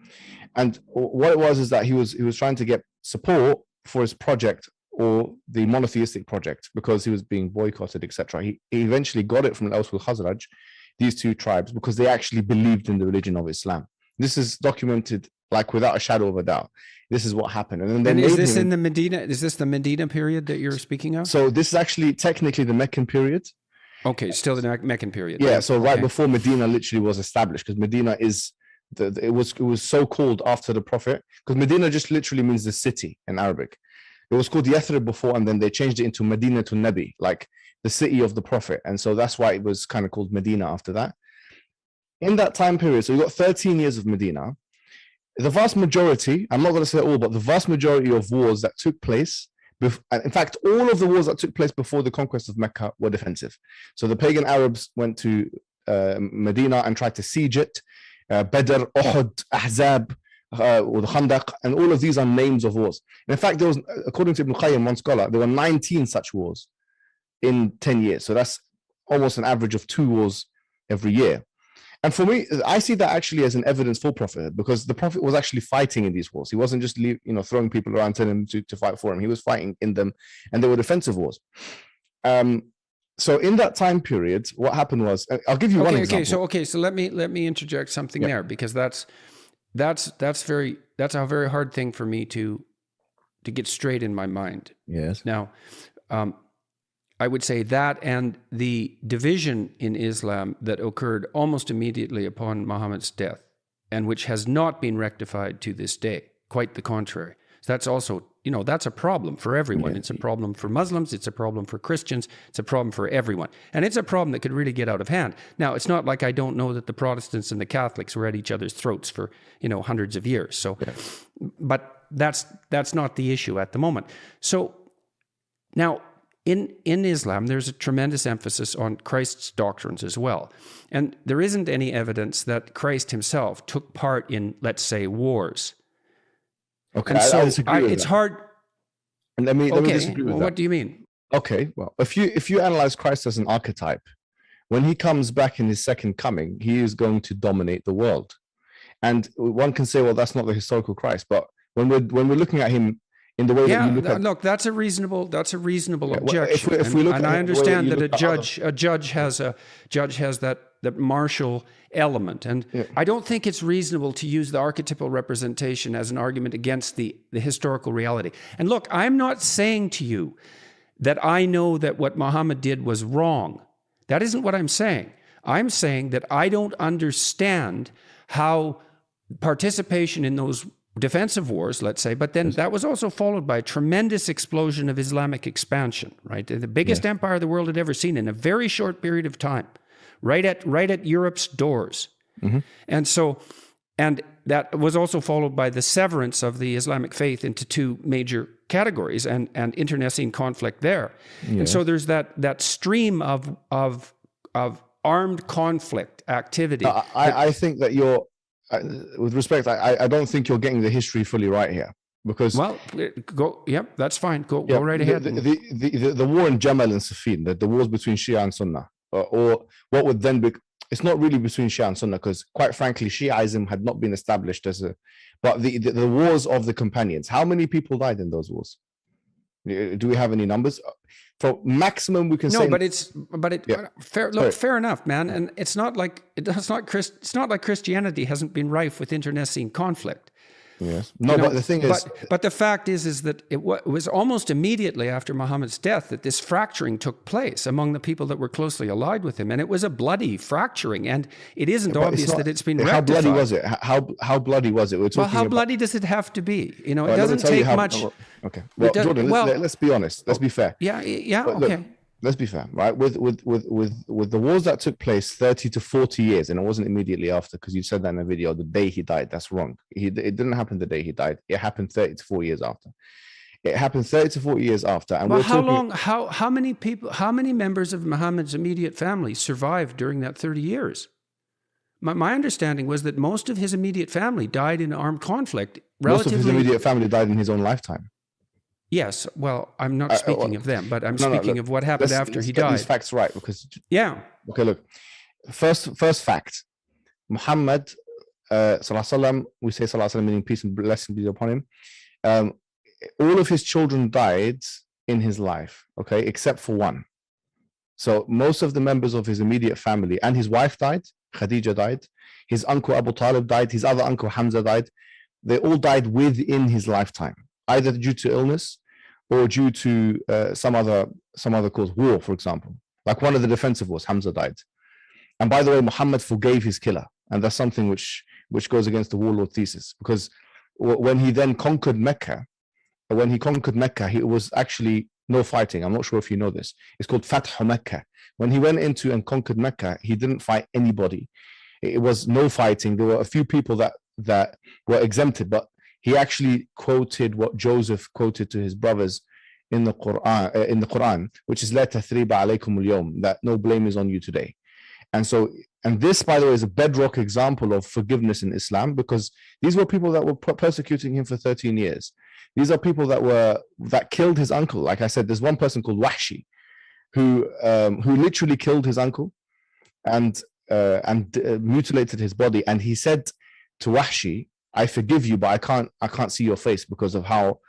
And what it was is that he was trying to get support for his project, or the monotheistic project, because he was being boycotted, etc. He eventually got it from Al-Aws wal-Khazraj, these two tribes, because they actually believed in the religion of Islam. This is documented, like, without a shadow of a doubt. This is what happened. And then is this in the Medina? Is this the Medina period that you're speaking of? So this is actually technically the Meccan period. Okay, still the Meccan period. Yeah. So right before Medina literally was established, because Medina is it was so called after the Prophet, because Medina just literally means the city in Arabic. It was called Yathrib before, and then they changed it into Medina to Nabi, like the city of the Prophet. And so that's why it was kind of called Medina after that. In that time period, so you got 13 years of Medina. The vast majority, I'm not going to say all, but the vast majority of wars that took place, in fact, all of the wars that took place before the conquest of Mecca were defensive. So the pagan Arabs went to Medina and tried to siege it. Badr, Uhud, Ahzab, or the Khandaq, and all of these are names of wars. And in fact, there was, according to Ibn Qayyim, one scholar, there were 19 such wars in 10 years. So that's almost an average of 2 wars every year. And for me, I see that actually as an evidence for Prophet, because the Prophet was actually fighting in these wars. He wasn't just throwing people around telling them to fight for him. He was fighting in them, and they were defensive wars. So in that time period, what happened was, I'll give you one example. So let me interject something there, because that's a very hard thing for me to get straight in my mind. Yes. Now, I would say that, and the division in Islam that occurred almost immediately upon Muhammad's death, and which has not been rectified to this day. Quite the contrary. So that's also, that's a problem for everyone. Yeah. It's a problem for Muslims. It's a problem for Christians. It's a problem for everyone. And it's a problem that could really get out of hand. Now, it's not like I don't know that the Protestants and the Catholics were at each other's throats for, hundreds of years. So, but that's not the issue at the moment. So now, in Islam, there's a tremendous emphasis on Christ's doctrines as well. And there isn't any evidence that Christ himself took part in, let's say, wars. Okay, And so I disagree with it's that. hard. And let me Okay, disagree with well, that. what do you mean? Okay, well, if you analyze Christ as an archetype, when he comes back in his second coming, he is going to dominate the world. And one can say, well, that's not the historical Christ. But when we're looking at him in the way that you look at, look, that's a reasonable well, objection. if we look and at I it the way understand you that look at a judge has that martial element, and I don't think it's reasonable to use the archetypal representation as an argument against the historical reality. And look, I'm not saying to you that I know that what Muhammad did was wrong. That isn't what I'm saying. I'm saying that I don't understand how participation in those defensive wars, let's say, but then that was also followed by a tremendous explosion of Islamic expansion, right? The biggest empire the world had ever seen in a very short period of time, right at Europe's doors. And that was also followed by the severance of the Islamic faith into two major categories and internecine conflict there. And so there's that stream of armed conflict activity. I think that you're, with respect, I don't think you're getting the history fully right here, because that's fine. Go right ahead. The war in Jamal and Siffin, the wars between Shia and Sunnah, or what would then be, it's not really between Shia and Sunnah, because quite frankly, Shiaism had not been established but the wars of the companions. How many people died in those wars? Do we have any numbers? For maximum, we can say. Fair enough, man. And it's not like Christianity hasn't been rife with internecine conflict. Yes. No, but the thing is, but the fact is that it was almost immediately after Muhammad's death that this fracturing took place among the people that were closely allied with him, and it was a bloody fracturing. And it isn't obvious that it's been rectified. How bloody was it? How bloody was it? How bloody does it have to be? It doesn't take much. Okay. Well, Jordan, let's be honest. Let's be fair. Okay. Let's be fair, right? With the wars that took place 30 to 40 years, and it wasn't immediately after, because you said that in a video, the day he died. That's wrong. It didn't happen the day he died. It happened 30 to 40 years after. It happened 30 to 40 years after. And how many members of Muhammad's immediate family survived during that 30 years? My understanding was that most of his immediate family died in armed conflict. Most of his immediate family died in his own lifetime. Yes, well, I'm not speaking of them, but I'm speaking of what happened after he died. Let's get these facts right, because okay, look, first fact, Muhammad, sallallahu alaihi wasallam, we say sallallahu alaihi wasallam meaning peace and blessing be upon him. All of his children died in his life, okay, except for one. So most of the members of his immediate family, and his wife died, Khadija died, his uncle Abu Talib died, his other uncle Hamza died. They all died within his lifetime, either due to illness or due to some other cause, war, for example. Like one of the defensive wars, Hamza died. And by the way, Muhammad forgave his killer, and that's something which goes against the warlord thesis, because when he then conquered Mecca, it was actually no fighting. I'm not sure if you know this. It's called Fath Mecca. When he went into and conquered Mecca, he didn't fight anybody. It was no fighting. There were a few people that were exempted, but he actually quoted what Joseph quoted to his brothers in the Quran, which is "La tathriba alaykum al-yawm," that no blame is on you today. And this, by the way, is a bedrock example of forgiveness in Islam, because these were people that were persecuting him for 13 years. These are people that killed his uncle. Like I said, there's one person called Wahshi who literally killed his uncle and mutilated his body. And he said to Wahshi, I forgive you, but I can't see your face because of how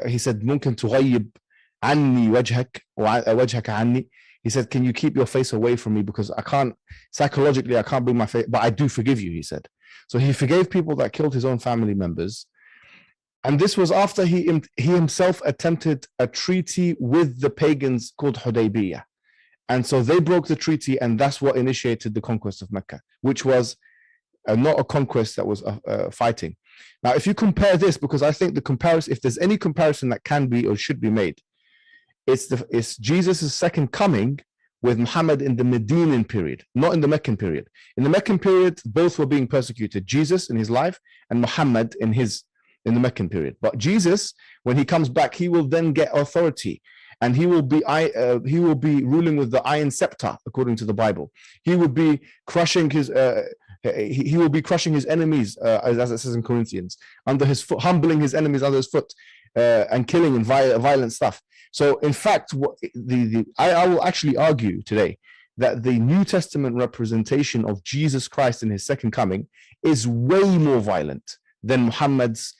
he said, ممكن تغيب عني وجهك وجهك عني. He said, can you keep your face away from me, because psychologically I can't bring my face, but I do forgive you, he said. So he forgave people that killed his own family members. And this was after he himself attempted a treaty with the pagans called Hudaybiyah. And so they broke the treaty, and that's what initiated the conquest of Mecca, which was not a conquest that was fighting. Now, if you compare this, because I think the comparison, if there's any comparison that can be or should be made, it's Jesus' second coming with Muhammad in the Medinan period, not in the Meccan period. In the Meccan period, both were being persecuted, Jesus in his life and Muhammad in his in the Meccan period. But Jesus, when he comes back, he will then get authority, and he will be ruling with the iron scepter, according to the Bible. He will be crushing his enemies, as it says in Corinthians, under his foot, humbling his enemies under his foot, and killing and violent stuff. So, in fact, I will actually argue today that the New Testament representation of Jesus Christ in his second coming is way more violent than Muhammad's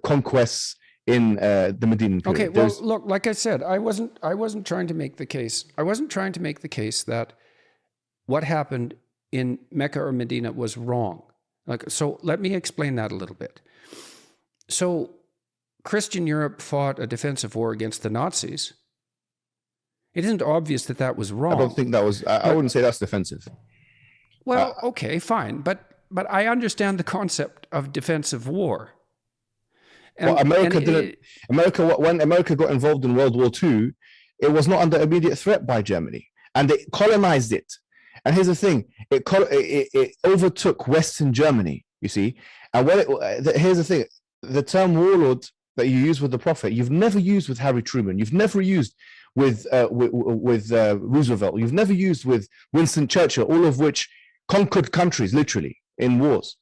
conquests in the Medinan period. Okay, well, look, like I said, I wasn't trying to make the case. I wasn't trying to make the case that what happened in Mecca or Medina was wrong. So let me explain that a little bit. So Christian Europe fought a defensive war against the Nazis. It isn't obvious that that was wrong. I don't think that was, I wouldn't say that's defensive. Well, okay, fine. But I understand the concept of defensive war. And, well, when America got involved in World War II, it was not under immediate threat by Germany, and they colonized it. And here's the thing: it overtook Western Germany. You see, and here's the thing: the term warlord that you use with the Prophet, you've never used with Harry Truman. You've never used with Roosevelt. You've never used with Winston Churchill, all of which conquered countries literally in wars.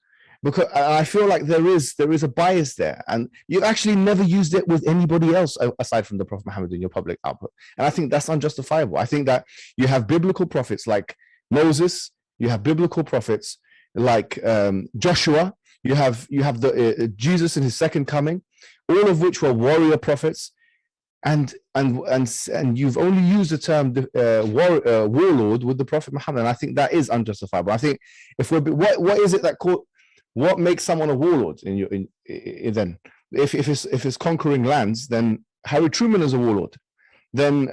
Because I feel like there is a bias there, and you've actually never used it with anybody else aside from the Prophet Muhammad in your public output. And I think that's unjustifiable. I think that you have biblical prophets like Moses, you have biblical prophets like Joshua, you have the Jesus in his second coming, all of which were warrior prophets, and you've only used the term warlord with the Prophet Muhammad, and I think that is unjustifiable. I think if what is it that what makes someone a warlord then? If it's conquering lands, then Harry Truman is a warlord. Then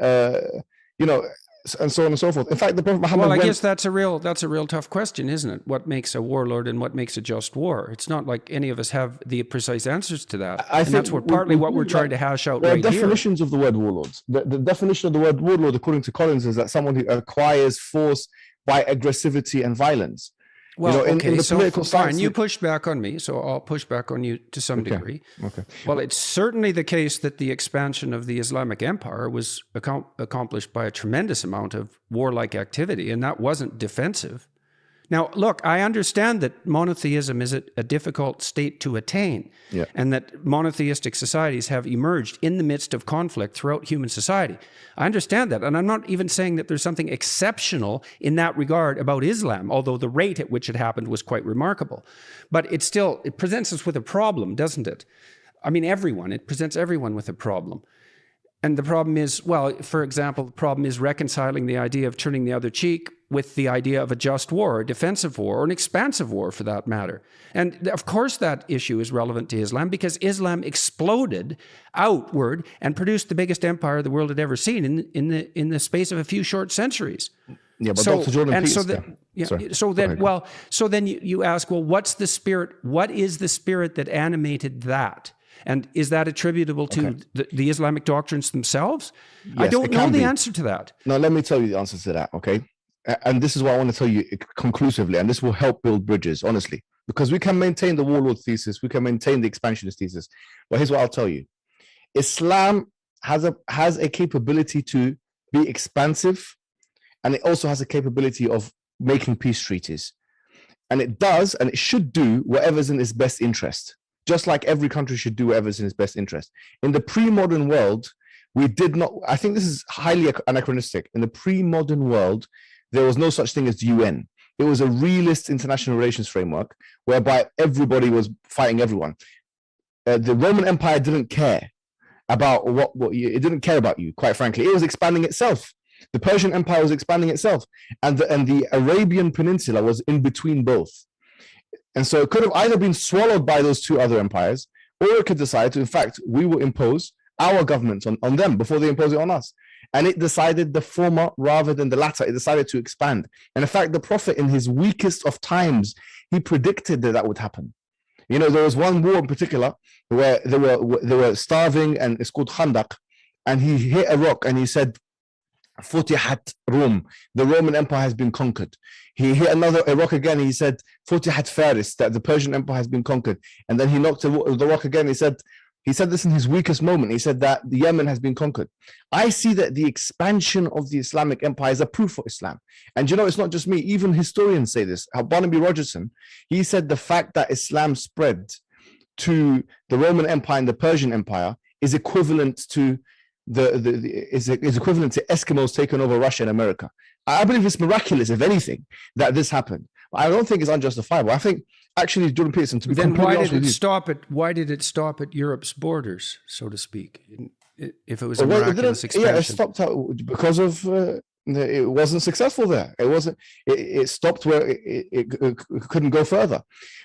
and so on and so forth. In fact, the Prophet Muhammad. Well, I guess that's a real tough question, isn't it? What makes a warlord and what makes a just war? It's not like any of us have the precise answers to that. I think that's partly what we're trying to hash out right here. Definitions of the word warlords. The definition of the word warlord, according to Collins, is that someone who acquires force by aggressivity and violence. Well, okay, so fine, you pushed back on me, so I'll push back on you to some degree. Okay. Well, it's certainly the case that the expansion of the Islamic Empire was accomplished by a tremendous amount of warlike activity, and that wasn't defensive. Now, look, I understand that monotheism is a difficult state to attain, and that monotheistic societies have emerged in the midst of conflict throughout human society. I understand that, and I'm not even saying that there's something exceptional in that regard about Islam, although the rate at which it happened was quite remarkable. But it presents us with a problem, doesn't it? I mean, it presents everyone with a problem. And the problem is, well, for example, the problem is reconciling the idea of turning the other cheek with the idea of a just war, a defensive war, or an expansive war for that matter. And of course that issue is relevant to Islam because Islam exploded outward and produced the biggest empire the world had ever seen in the space of a few short centuries. Yeah, but Dr. Jordan Peterson. So then you ask, well, what's the spirit? What is the spirit that animated that? And is that attributable to the Islamic doctrines themselves? Yes, I don't know the answer to that. No, let me tell you the answer to that, okay? And this is what I want to tell you conclusively, and this will help build bridges, honestly, because we can maintain the warlord thesis, we can maintain the expansionist thesis. But here's what I'll tell you. Islam has a capability to be expansive, and it also has a capability of making peace treaties. And it does, and it should do whatever's in its best interest. Just like every country should do whatever's in its best interest. In the pre-modern world, we did not, I think this is highly anachronistic. In the pre-modern world, there was no such thing as the UN. It was a realist international relations framework whereby everybody was fighting everyone. The Roman Empire didn't care about it didn't care about you, quite frankly. It was expanding itself. The Persian Empire was expanding itself, and the Arabian Peninsula was in between both. And so it could have either been swallowed by those two other empires, or it could decide to, in fact, we will impose our governments on them before they impose it on us. And it decided the former rather than the latter. It decided to expand. And in fact, the Prophet, in his weakest of times, he predicted that would happen. You know, there was one war in particular where they were starving, and it's called Khandaq. And he hit a rock and he said, Futihat Rome, the Roman Empire has been conquered. He hit a rock again. He said, Futihat Faris, that the Persian Empire has been conquered. And then he knocked the rock again. He said this in his weakest moment. He said that the Yemen has been conquered. I see that the expansion of the Islamic Empire is a proof for Islam. And it's not just me. Even historians say this. Barnaby Rogerson, he said the fact that Islam spread to the Roman Empire and the Persian Empire is equivalent to is equivalent to Eskimos taking over Russia and America. I believe it's miraculous, if anything, that this happened. I don't think it's unjustifiable. I think actually, Jordan Peterson, to be then completely why honest did with it you, stop at Europe's borders, so to speak? If it was a miraculous expansion, it stopped out because of it wasn't successful there. It wasn't. It stopped where it couldn't go further.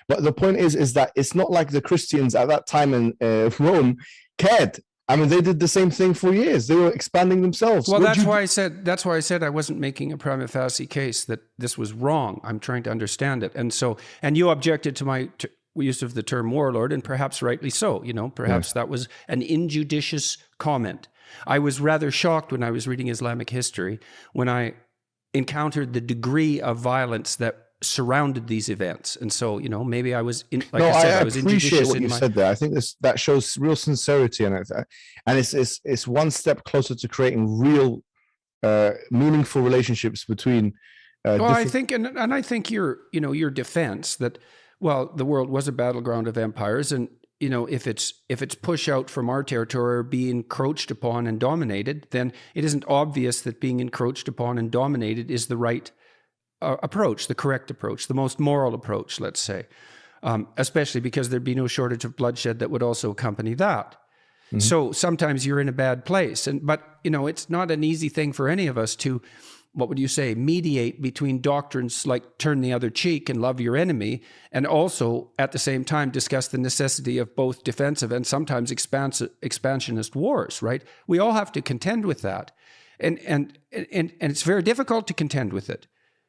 But the point is that it's not like the Christians at that time in Rome cared. I mean, they did the same thing for years. They were expanding themselves. Well, that's why I said I wasn't making a prima facie case that this was wrong. I'm trying to understand it. And you objected to my use of the term warlord, and perhaps rightly so. Perhaps that was an injudicious comment. I was rather shocked when I was reading Islamic history when I encountered the degree of violence that surrounded these events. And so, maybe I was I was appreciate what you said there. I think that shows real sincerity, and it's one step closer to creating real meaningful relationships between I think and I think your defense that, well, the world was a battleground of empires, and if it's push out from our territory or be encroached upon and dominated, then it isn't obvious that being encroached upon and dominated is the right approach, the correct approach, the most moral approach, let's say, especially because there'd be no shortage of bloodshed that would also accompany that. Mm-hmm. So sometimes you're in a bad place, but it's not an easy thing for any of us to, what would you say, mediate between doctrines like turn the other cheek and love your enemy, and also at the same time discuss the necessity of both defensive and sometimes expansionist wars, right? We all have to contend with that. And it's very difficult to contend with it.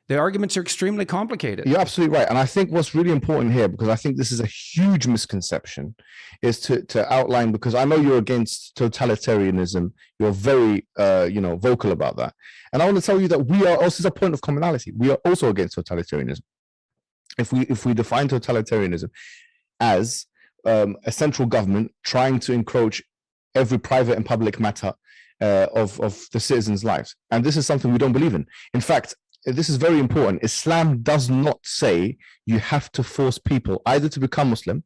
The arguments are extremely complicated. You're absolutely right. And I think what's really important here, because I think this is a huge misconception, is to outline, because I know you're against totalitarianism. You're very, vocal about that. And I want to tell you that we are also a point of commonality. We are also against totalitarianism. If we define totalitarianism as a central government trying to encroach every private and public matter of the citizens' lives. And this is something we don't believe in. In fact, this is very important. Islam does not say you have to force people either to become Muslim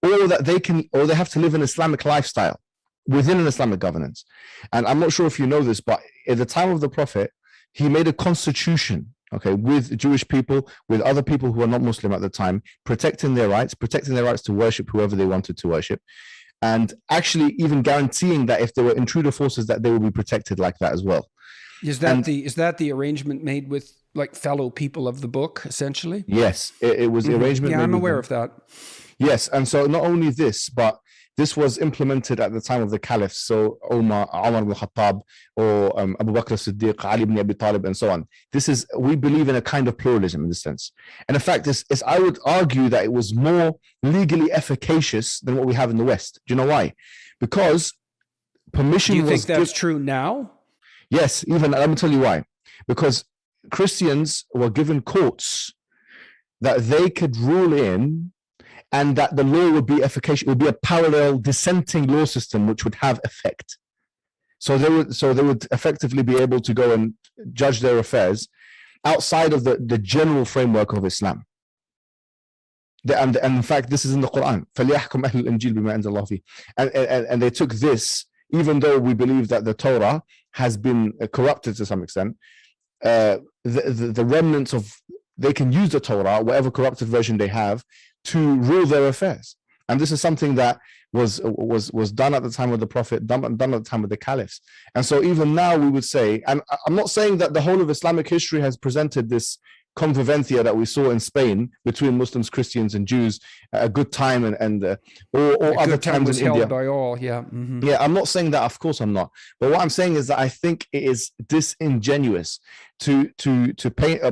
or that they have to live an Islamic lifestyle within an Islamic governance. And I'm not sure if you know this, but at the time of the Prophet, he made a constitution, with Jewish people, with other people who are not Muslim at the time, protecting their rights to worship whoever they wanted to worship, and actually even guaranteeing that if there were intruder forces, that they will be protected like that as well. Is that the arrangement made with like fellow people of the book, essentially? Yes, it was the arrangement. Yeah, I'm aware of that. Yes, and so not only this, but this was implemented at the time of the caliphs. So Umar ibn Khattab, or Abu Bakr as-Siddiq, Ali ibn Abi Talib, and so on. We believe in a kind of pluralism in this sense. And in fact, I would argue that it was more legally efficacious than what we have in the West. Do you know why? Because permission was... Do you think that's true now? Yes, even, let me tell you why. Because Christians were given courts that they could rule in, and that the law would be efficacious. It would be a parallel dissenting law system which would have effect. So they would effectively be able to go and judge their affairs outside of the general framework of Islam. And in fact, this is in the Quran. فَلْيَحْكُمْ أَهْلُ الْإِنْجِيلِ بِمَا أَنزَلَ اللَّهُ فِيهِ. And they took this, even though we believe that the Torah has been corrupted to some extent, the remnants of, they can use the Torah, whatever corrupted version they have, to rule their affairs. And this is something that was done at the time of the Prophet, done at the time of the caliphs. And so even now we would say, and I'm not saying that the whole of Islamic history has presented this convivencia that we saw in Spain between Muslims, Christians, and Jews, a good time, or other times in India. By all, yeah. Mm-hmm. Yeah, I'm not saying that. Of course, I'm not. But what I'm saying is that I think it is disingenuous to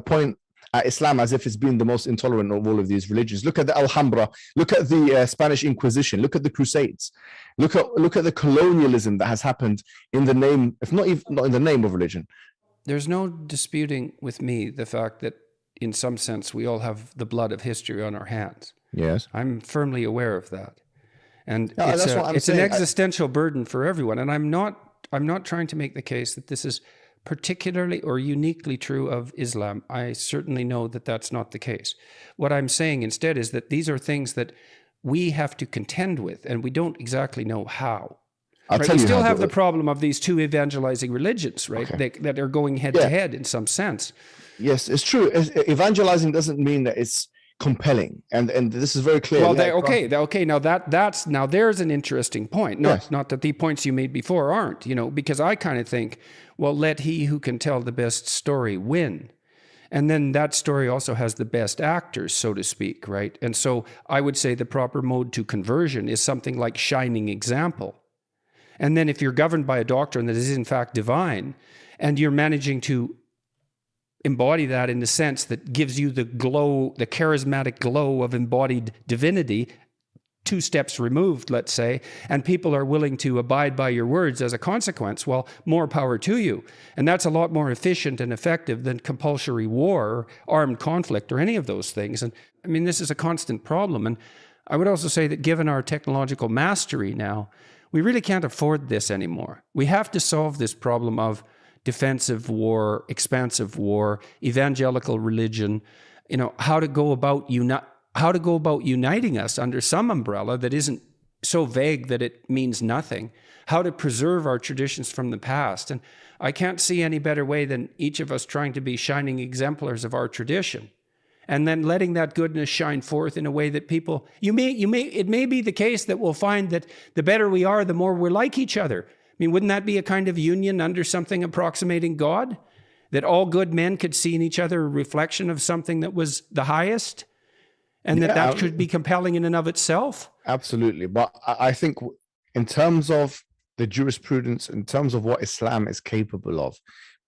point at Islam as if it's been the most intolerant of all of these religions. Look at the Alhambra. Look at the Spanish Inquisition. Look at the Crusades. Look at the colonialism that has happened in the name, if not in the name of religion. there's no disputing with me the fact that in some sense we all have the blood of history on our hands. Yes. I'm firmly aware of that. And No, that's what I'm it's an saying. existential burden for everyone. And I'm not trying to make the case that this is particularly or uniquely true of Islam. I certainly know that that's not the case. What I'm saying instead is that these are things that we have to contend with, and we don't exactly know how. I'll tell We you still how have to- the problem of these two evangelizing religions, right? Okay. That are going head to head in some sense. Yes, it's true. Evangelizing doesn't mean that it's compelling, and this is very clear. Well, Yeah, okay. Now there's an interesting point. Yes. Not that the points you made before aren't, because I kind of think, well, let he who can tell the best story win. And then that story also has the best actors, so to speak, right? And so I would say the proper mode to conversion is something like shining example. And then if you're governed by a doctrine that is in fact divine, and you're managing to embody that in the sense that gives you the glow, the charismatic glow of embodied divinity, 2 steps removed, let's say, and people are willing to abide by your words as a consequence, well, more power to you. And that's a lot more efficient and effective than compulsory war, armed conflict, or any of those things. And I mean, this is a constant problem. And I would also say that given our technological mastery now, we really can't afford this anymore. We have to solve this problem of defensive war, expansive war, evangelical religion, how to go about uniting us under some umbrella that isn't so vague that it means nothing, how to preserve our traditions from the past. And I can't see any better way than each of us trying to be shining exemplars of our tradition, and then letting that goodness shine forth in a way that people, it may be the case that we'll find that the better we are, the more we're like each other. I mean, wouldn't that be a kind of union under something approximating God? That all good men could see in each other a reflection of something that was the highest? And that could be compelling in and of itself? Absolutely. But I think in terms of the jurisprudence, in terms of what Islam is capable of,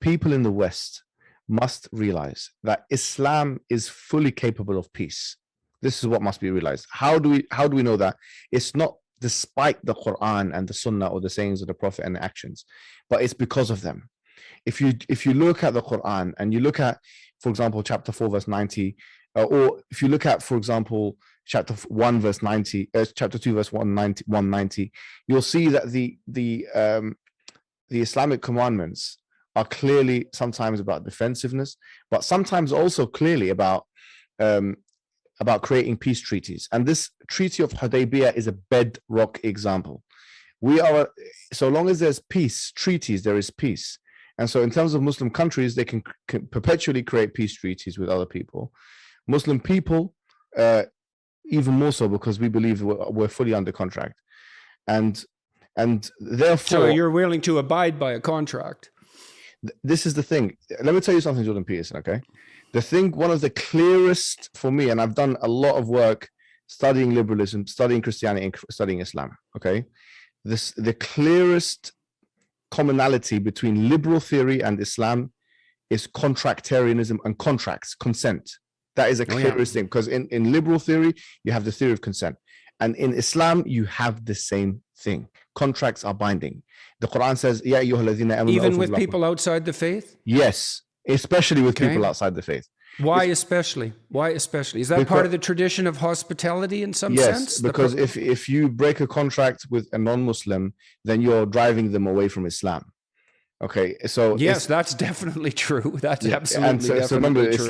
people in the West must realize that Islam is fully capable of peace. This is what must be realized. How do we know that? It's not despite the Quran and the Sunnah or the sayings of the Prophet and the actions, but it's because of them. If you look at the Quran and you look at, for example, chapter 4 verse 90, or if you look at, for example, chapter 1 verse 90, chapter 2 verse 190, you'll see that the Islamic commandments are clearly sometimes about defensiveness, but sometimes also clearly about creating peace treaties. And this Treaty of Hudaybiyah is a bedrock example. So long as there's peace treaties, there is peace. And so in terms of Muslim countries, they can perpetually create peace treaties with other people. Muslim people, even more so, because we believe we're fully under contract. And therefore... So you're willing to abide by a contract? This is the thing. Let me tell you something, Jordan Peterson, okay? One of the clearest for me, and I've done a lot of work studying liberalism, studying Christianity, and studying Islam, okay? The clearest commonality between liberal theory and Islam is contractarianism and contracts, consent. That is a clearest thing, because in liberal theory, you have the theory of consent. And in Islam, you have the same thing. Contracts are binding. The Quran says, "Ya ayyuhalladhina amanu." Even with people outside the faith? Yes, especially with people outside the faith. Why especially? Is that part of the tradition of hospitality in some sense? Yes, because if you break a contract with a non-Muslim, then you're driving them away from Islam. Okay, so yes, that's definitely true. That's absolutely and so remember, true.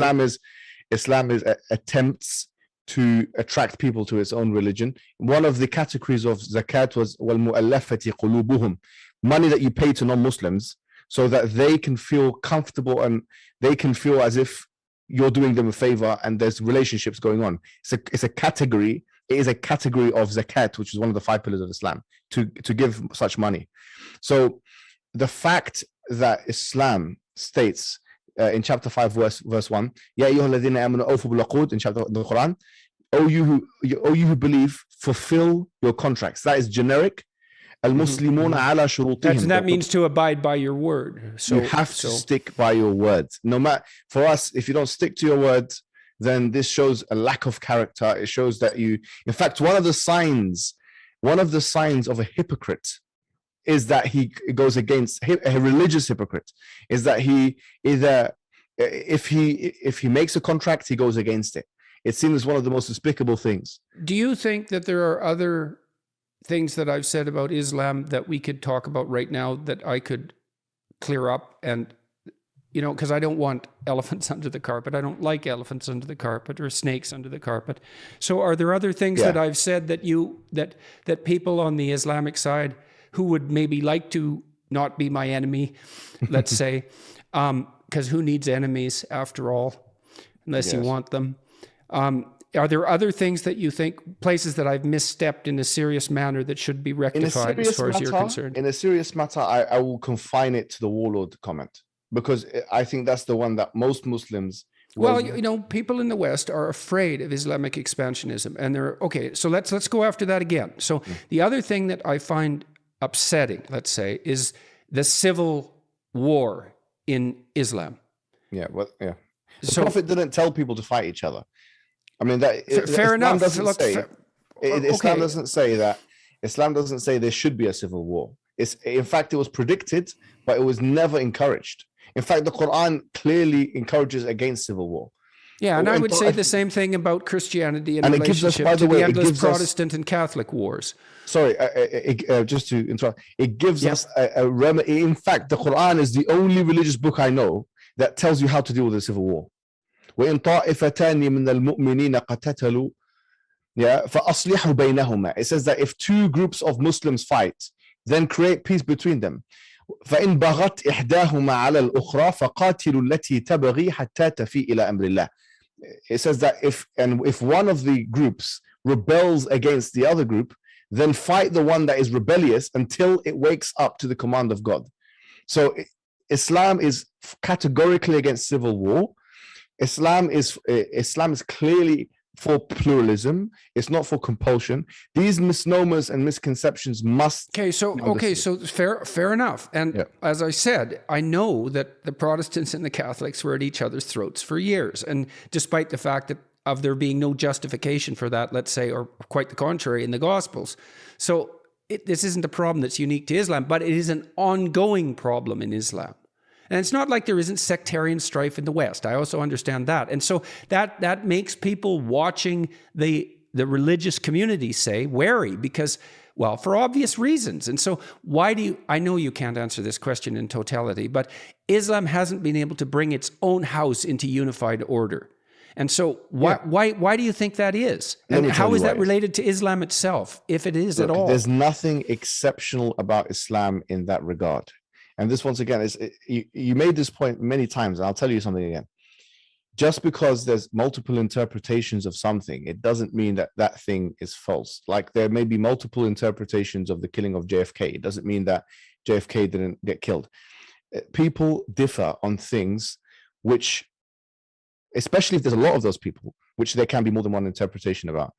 Islam is attempts to attract people to its own religion. One of the categories of zakat was وَالْمُؤَلَّفَةِ قُلُوبُهُم, money that you pay to non-Muslims so that they can feel comfortable and they can feel as if you're doing them a favor and there's relationships going on. It's a category. It is a category of zakat, which is one of the 5 pillars of Islam, to give such money. So the fact that Islam states in chapter 5 verse 1, Ya ayyuhalladhina amanu awfu bil uqud, in chapter the Quran, O you who believe, fulfill your contracts. That is generic. Al-Muslimuna ala shurutihim. That means to abide by your word. So you have to stick by your words. No matter, for us, if you don't stick to your words, then this shows a lack of character. It shows that in fact, one of the signs of a hypocrite is that he goes against a religious hypocrite, is that he either if he makes a contract, he goes against it. It's seen as one of the most despicable things. Do you think that there are other things that I've said about Islam that we could talk about right now that I could clear up? And, you know, because I don't want elephants under the carpet. I don't like elephants under the carpet or snakes under the carpet. So are there other things that I've said that that people on the Islamic side who would maybe like to not be my enemy, let's say, because who needs enemies after all, unless you want them? Are there other things that you think, places that I've misstepped in a serious manner that should be rectified as far as you're concerned? In a serious matter, I will confine it to the warlord comment, because I think that's the one that most Muslims... Well, you know, people in the West are afraid of Islamic expansionism, and they're, okay, so let's go after that again. So the other thing that I find upsetting, let's say, is the civil war in Islam. Yeah, well, yeah. The Prophet didn't tell people to fight each other. I mean, that fair enough. Islam doesn't say that. Islam doesn't say there should be a civil war. In fact, it was predicted, but it was never encouraged. In fact, the Quran clearly encourages against civil war. Yeah, and I would say the same thing about Christianity in relationship to the endless Protestant and Catholic wars. Sorry, just to interrupt. It gives us a remedy. In fact, the Quran is the only religious book I know that tells you how to deal with a civil war. وإن طائفتان من المؤمنين قتتلوا فأصلحوا بينهما. It says that if two groups of Muslims fight, then create peace between them. فإن بغت إحداهما على الأخرى فقاتلوا التي تبغي حتى تفيء إلى أمر الله. It says that if one of the groups rebels against the other group, then fight the one that is rebellious until it wakes up to the command of God. So Islam is categorically against civil war. Islam is clearly for pluralism. It's not for compulsion. These misnomers and misconceptions must... So fair enough. And as I said, I know that the Protestants and the Catholics were at each other's throats for years. And despite the fact that of there being no justification for that, let's say, or quite the contrary in the Gospels. So this isn't a problem that's unique to Islam, but it is an ongoing problem in Islam. And it's not like there isn't sectarian strife in the West. I also understand that. And so that makes people watching the religious community, say, wary because, well, for obvious reasons. And so I know you can't answer this question in totality, but Islam hasn't been able to bring its own house into unified order. And so why do you think that is? And how is that related to Islam itself, if it is at all? There's nothing exceptional about Islam in that regard. And this, once again, is you made this point many times. And I'll tell you something again. Just because there's multiple interpretations of something, it doesn't mean that that thing is false. Like there may be multiple interpretations of the killing of JFK. It doesn't mean that JFK didn't get killed. People differ on things which, especially if there's a lot of those people, which there can be more than one interpretation about.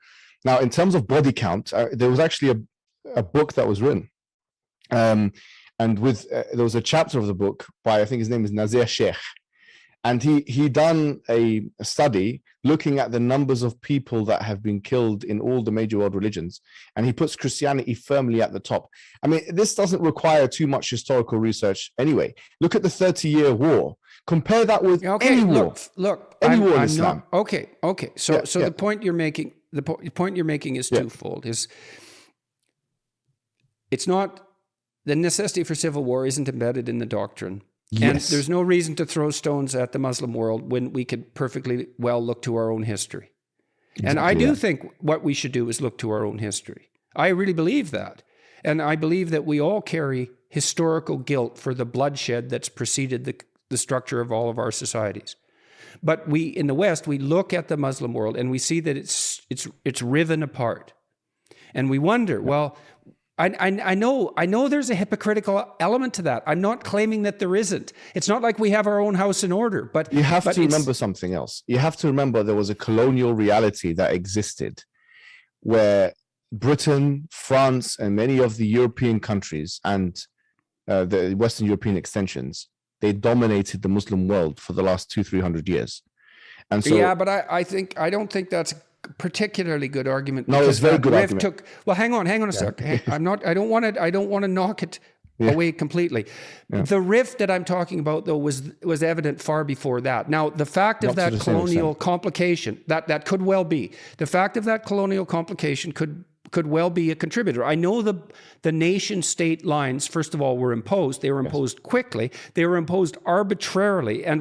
Now, in terms of body count, there was actually a book that was written. And there was a chapter of the book by, I think his name is Nazir Sheikh. And he done a study looking at the numbers of people that have been killed in all the major world religions. And he puts Christianity firmly at the top. I mean, this doesn't require too much historical research anyway. Look at the 30-year war. Compare that with any war. Look, any war in Islam. Okay. So the point you're making, is twofold. It's not... The necessity for civil war isn't embedded in the doctrine. Yes. And there's no reason to throw stones at the Muslim world when we could perfectly well look to our own history. Exactly, and I do think what we should do is look to our own history. I really believe that. And I believe that we all carry historical guilt for the bloodshed that's preceded the structure of all of our societies. But in the West, we look at the Muslim world and we see that it's riven apart. And we wonder, well... I know there's a hypocritical element to that. I'm not claiming that there isn't. It's not like we have our own house in order, but... You have to remember something else. You have to remember there was a colonial reality that existed where Britain, France, and many of the European countries and the Western European extensions, they dominated the Muslim world for the last 200-300 years. And so... Yeah, but I don't think that's... particularly good argument. No, it's very good argument. Hang on a sec. I don't want to knock it away completely. The rift that I'm talking about, though, was evident far before that. Now, the fact of that colonial complication, that could well be. The fact of that colonial complication could well be a contributor. I know the nation-state lines, first of all, were imposed. They were imposed quickly. They were imposed arbitrarily and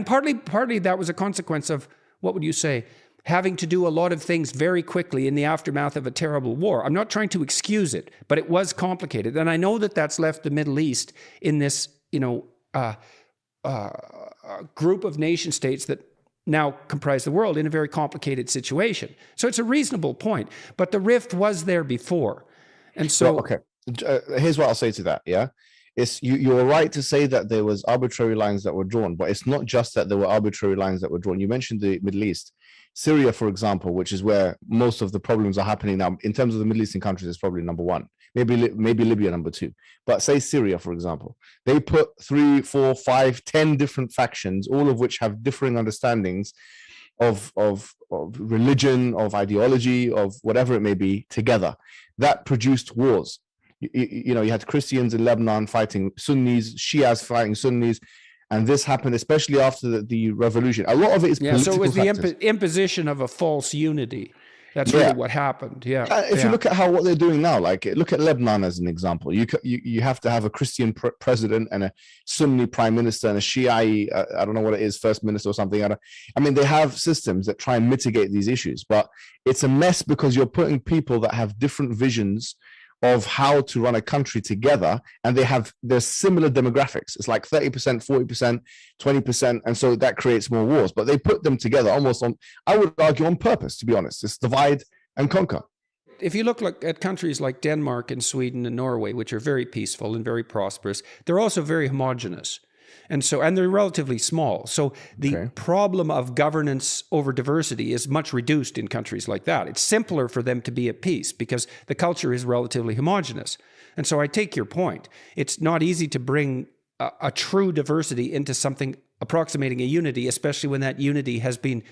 partly that was a consequence of, what would you say, having to do a lot of things very quickly in the aftermath of a terrible war. I'm not trying to excuse it, but it was complicated. And I know that that's left the Middle East in this, group of nation states that now comprise the world in a very complicated situation. So it's a reasonable point, but the rift was there before. And so... Well, okay, here's what I'll say to that, yeah? You're right to say that there was arbitrary lines that were drawn, but it's not just that there were arbitrary lines that were drawn. You mentioned the Middle East. Syria, for example, which is where most of the problems are happening now, in terms of the Middle Eastern countries, is probably number one. Maybe Libya number two. But say Syria, for example, they put 3, 4, 5, 10 different factions, all of which have differing understandings of religion, of ideology, of whatever it may be, together. That produced wars. You had Christians in Lebanon fighting Sunnis, Shias fighting Sunnis, and this happened especially after the revolution. A lot of it is political so it was factors. The imposition of a false unity. That's really what happened. If you look at what they're doing now, like look at Lebanon as an example. You have to have a Christian president and a Sunni prime minister and a Shia, I don't know what it is, first minister or something. I mean, they have systems that try and mitigate these issues, but it's a mess because you're putting people that have different visions of how to run a country together, and there's similar demographics. It's like 30%, 40%, 20%, and so that creates more wars. But they put them together almost I would argue on purpose, to be honest. It's divide and conquer. If you look at countries like Denmark and Sweden and Norway, which are very peaceful and very prosperous, they're also very homogenous. And they're relatively small. So the problem of governance over diversity is much reduced in countries like that. It's simpler for them to be at peace because the culture is relatively homogenous. And so I take your point. It's not easy to bring a true diversity into something approximating a unity, especially when that unity has been,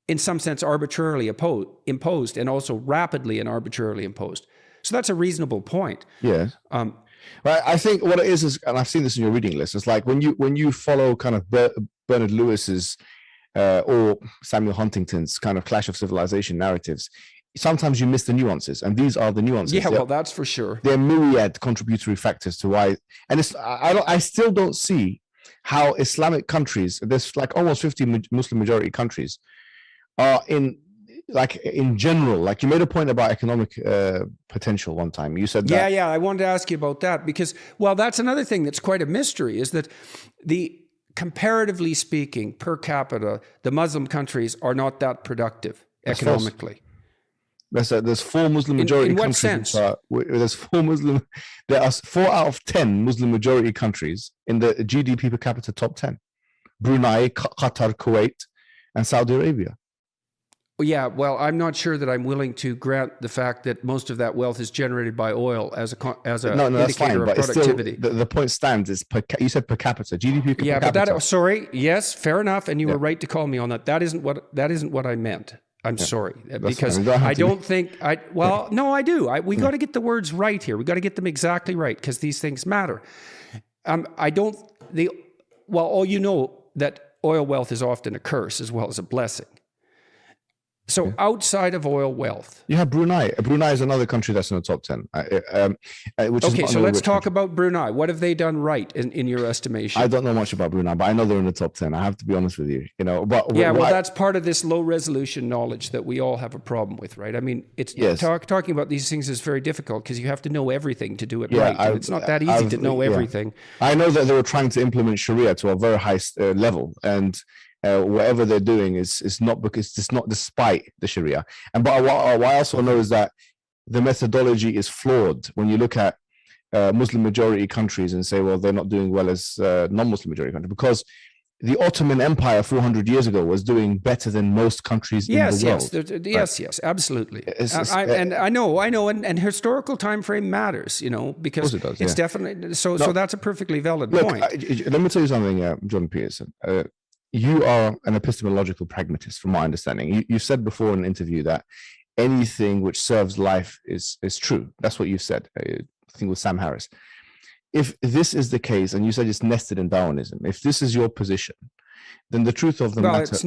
in some sense, arbitrarily imposed and also rapidly and arbitrarily imposed. So that's a reasonable point. Yeah. Right. I think what it is, and I've seen this in your reading list, it's like when you follow kind of Bernard Lewis's or Samuel Huntington's kind of Clash of Civilization narratives, sometimes you miss the nuances, and these are the nuances. Yeah, well, that's for sure. There are myriad contributory factors to why, and I still don't see how Islamic countries, there's like almost 50 Muslim majority countries, are in general, like you made a point about economic potential one time. You said that. Yeah. I wanted to ask you about that because, well, that's another thing that's quite a mystery is that comparatively speaking, per capita, the Muslim countries are not that productive economically. There's 4 Muslim majority in what countries. Sense? There are 4 out of 10 Muslim majority countries in the GDP per capita top 10. Brunei, Qatar, Kuwait, and Saudi Arabia. Yeah, well, I'm not sure that I'm willing to grant the fact that most of that wealth is generated by oil as a indicator of productivity. Still, the point stands is you said per capita GDP. Yeah, per capita. Yes, fair enough, and you were right to call me on that. That isn't what I meant. I'm sorry because I don't think I. Well, no, I do. We got to get the words right here. We got to get them exactly right because these things matter. That oil wealth is often a curse as well as a blessing. So outside of oil wealth, you have Brunei. Brunei is another country that's in the top 10. So let's talk about Brunei. What have they done right in your estimation? I don't know much about Brunei, but I know they're in the top 10. I have to be honest with you. That's part of this low resolution knowledge that we all have a problem with, right? I mean, talking about these things is very difficult because you have to know everything to do it right. And it's not that easy to know everything. I know that they were trying to implement Sharia to a very high level, and whatever they're doing is not because it's not despite the Sharia. But what I also know is that the methodology is flawed when you look at Muslim majority countries and say, well, they're not doing well as non-Muslim majority countries, because the Ottoman Empire 400 years ago was doing better than most countries in the world. Yes, absolutely. I know, and historical time frame matters, because it's definitely so that's a perfectly valid point. Let me tell you something, John Peterson. You are an epistemological pragmatist, from my understanding. You said before in an interview that anything which serves life is true. That's what you said, I think with Sam Harris. if this is the case, and you said it's nested in Darwinism, if this is your position, then the truth of the matter... It's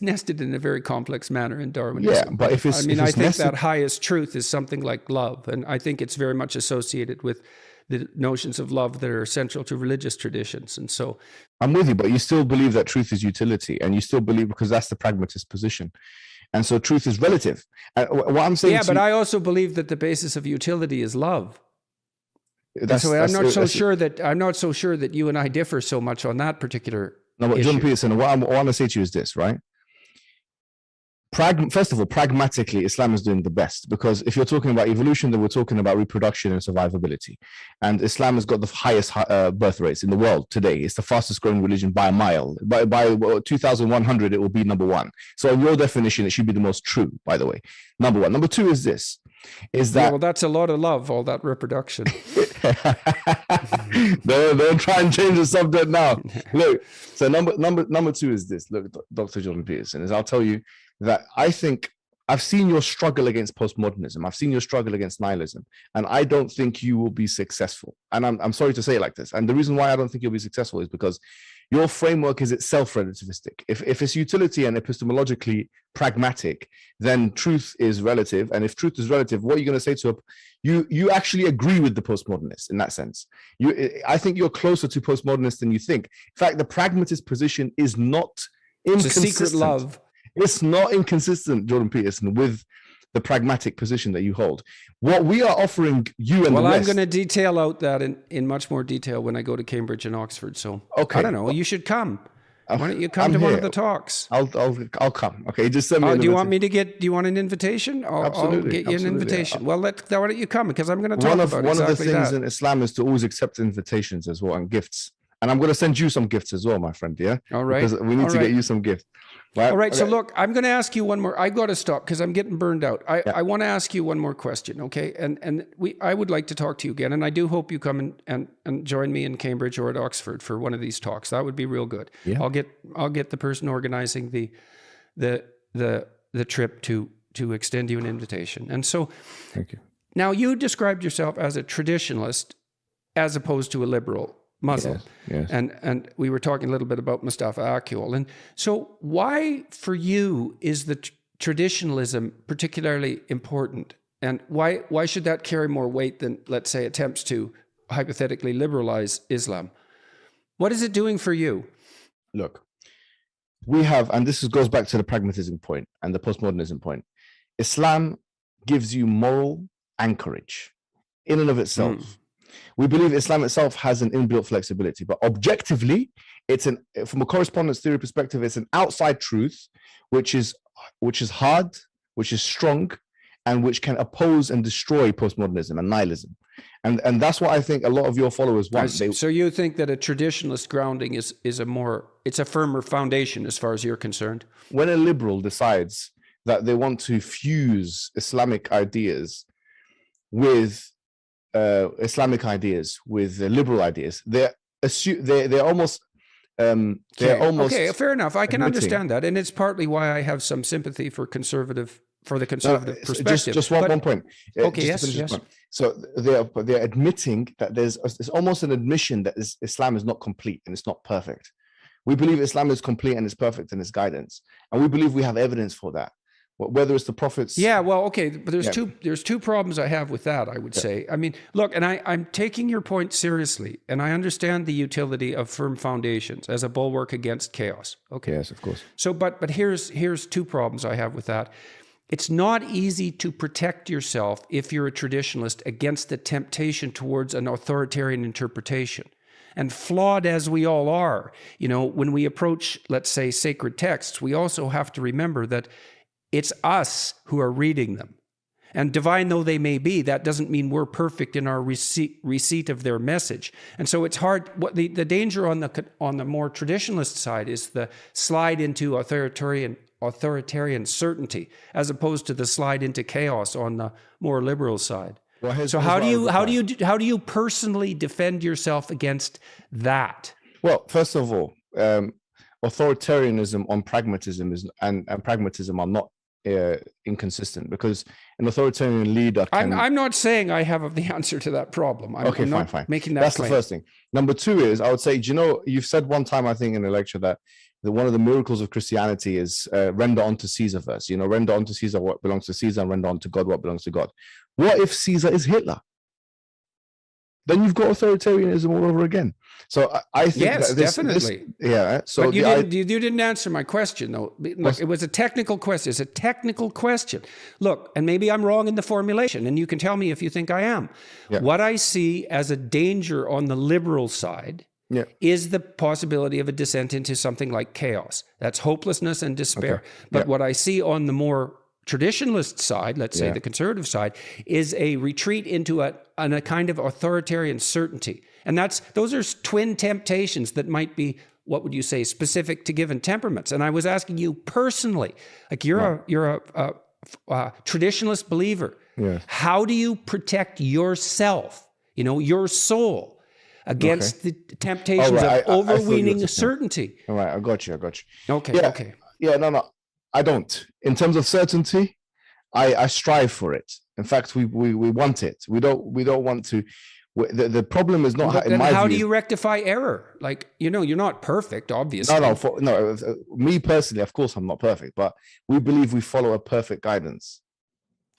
nested in a very complex manner in Darwinism. Yeah, but if it's... I think that highest truth is something like love, and I think it's very much associated with the notions of love that are central to religious traditions. And so I'm with you, but you still believe that truth is utility, and you still believe, because that's the pragmatist position. And so truth is relative. What I'm saying, yeah, but I also believe that the basis of utility is love. I'm not so sure that you and I differ so much on that particular No, but issue. John Peterson, what I want to say to you is this, right? First of all, pragmatically, Islam is doing the best, because if you're talking about evolution, then we're talking about reproduction and survivability. And Islam has got the highest birth rates in the world today. It's the fastest growing religion by a mile. By 2100, it will be number one. So in your definition, it should be the most true, by the way. Number one. Number two is this, is that... Yeah, well, that's a lot of love, all that reproduction. Don't try and change the subject now. Look, so number two is this. Look, Dr. Jordan Peterson, is I'll tell you that I think I've seen your struggle against postmodernism. I've seen your struggle against nihilism, and I don't think you will be successful. And I'm sorry to say it like this. And the reason why I don't think you'll be successful is because your framework is itself relativistic. If it's utility and epistemologically pragmatic, then truth is relative. And if truth is relative, what are you going to say to you actually agree with the postmodernists in that sense. I think you're closer to postmodernists than you think. In fact, the pragmatist position is not inconsistent. It's a secret love. It's not inconsistent, Jordan Peterson, with the pragmatic position that you hold. What we are offering you and well, the I'm West... going to detail out that in much more detail when I go to Cambridge and Oxford. So okay. I don't know. You should come. Why don't you come to one of the talks? I'll come. Okay, just send me. Do you want me to get? Do you want an invitation? I'll get you an invitation. Well, why don't you come? Because I'm going to talk about exactly that. One of the things in Islam is to always accept invitations as well, and gifts. And I'm going to send you some gifts as well, my friend. Yeah. All right. Because we need to get you some gifts. Right? All right. Okay. So look, I'm going to ask you one more. I got to stop because I'm getting burned out. I want to ask you one more question. Okay. And I would like to talk to you again. And I do hope you come and join me in Cambridge or at Oxford for one of these talks. That would be real good. Yeah. I'll get the person organizing the trip to extend you an invitation. And so thank you. Now you described yourself as a traditionalist as opposed to a liberal Muslim. Yes. And we were talking a little bit about Mustafa Akyol. And so why for you is the traditionalism particularly important? And why should that carry more weight than, let's say, attempts to hypothetically liberalize Islam? What is it doing for you? Look, we have, and this goes back to the pragmatism point and the postmodernism point. Islam gives you moral anchorage in and of itself. We believe Islam itself has an inbuilt flexibility, but objectively, from a correspondence theory perspective, it's an outside truth, which is hard, which is strong, and which can oppose and destroy postmodernism and nihilism. And that's what I think a lot of your followers want. So you think that a traditionalist grounding is it's a firmer foundation as far as you're concerned? When a liberal decides that they want to fuse Islamic ideas with liberal ideas, they're almost okay, fair enough. I can understand that, and it's partly why I have some sympathy for the conservative perspective. Just one point. Okay, yes. So they're admitting that there's almost an admission that Islam is not complete and it's not perfect. We believe Islam is complete and it's perfect in its guidance, and we believe we have evidence for that. Whether it's the prophets. Yeah, well, okay, but there's two problems I have with that, I would say. I mean, look, and I'm taking your point seriously, and I understand the utility of firm foundations as a bulwark against chaos. Okay. Yes, of course. So, but here's two problems I have with that. It's not easy to protect yourself if you're a traditionalist against the temptation towards an authoritarian interpretation. And flawed as we all are, when we approach, let's say, sacred texts, we also have to remember that it's us who are reading them. And divine though they may be, that doesn't mean we're perfect in our receipt of their message. And so it's hard. What the danger on the more traditionalist side is the slide into authoritarian certainty, as opposed to the slide into chaos on the more liberal side. So how do you personally defend yourself against that? Well, first of all, authoritarianism on pragmatism and pragmatism are not inconsistent, because an authoritarian leader can... I'm not saying I have the answer to that problem. I'm fine. making that That's claim. the first thing. Number two is, I would say, do you know, you've said one time, I think in a lecture, that one of the miracles of Christianity is render unto Caesar first. You know, render unto Caesar what belongs to Caesar, and render unto God what belongs to God. What if Caesar is Hitler? Then you've got authoritarianism all over again. So I think yes, definitely. So but you didn't answer my question, though. Look, it was a technical question. It's a technical question. Look, and maybe I'm wrong in the formulation, and you can tell me if you think I am. Yeah. What I see as a danger on the liberal side is the possibility of a descent into something like chaos. That's hopelessness and despair. Okay. But what I see on the more traditionalist side, let's say the conservative side, is a retreat into a kind of authoritarian certainty. And those are twin temptations that might be, what would you say, specific to given temperaments. And I was asking you personally, like you're a traditionalist believer. Yes. How do you protect yourself, your soul, against the temptations of overweening certainty? All right, I got you. Okay. Yeah, no. I don't. In terms of certainty, I strive for it. In fact, we want it. We don't want to. The problem is not. But how do you rectify error? Like, you're not perfect, obviously. No. Me personally, of course, I'm not perfect, but we believe we follow a perfect guidance.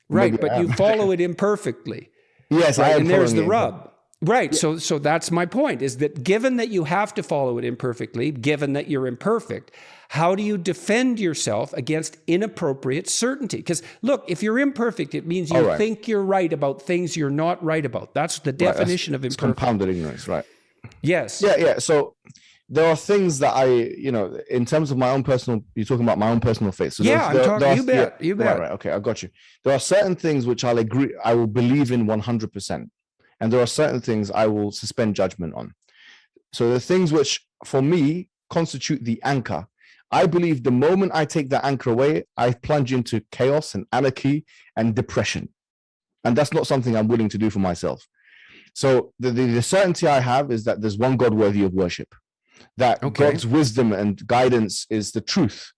Right, but you follow it imperfectly. Yes, right? I am. And there's the rub. Right. So that's my point, is that given that you have to follow it imperfectly, given that you're imperfect, how do you defend yourself against inappropriate certainty? Because look, if you're imperfect, it means you think you're right about things you're not right about. That's the definition of imperfect. Compounded ignorance, right? Yes. Yeah. So there are things that in terms of my own personal, you're talking about my own personal faith. So I'm talking, you bet. Right. Okay, I got you. There are certain things which I will believe in 100%. And there are certain things I will suspend judgment on. So the things which, for me, constitute the anchor, I believe the moment I take that anchor away, I plunge into chaos and anarchy and depression. And that's not something I'm willing to do for myself. So the certainty I have is that there's one God worthy of worship, that God's wisdom and guidance is the truth,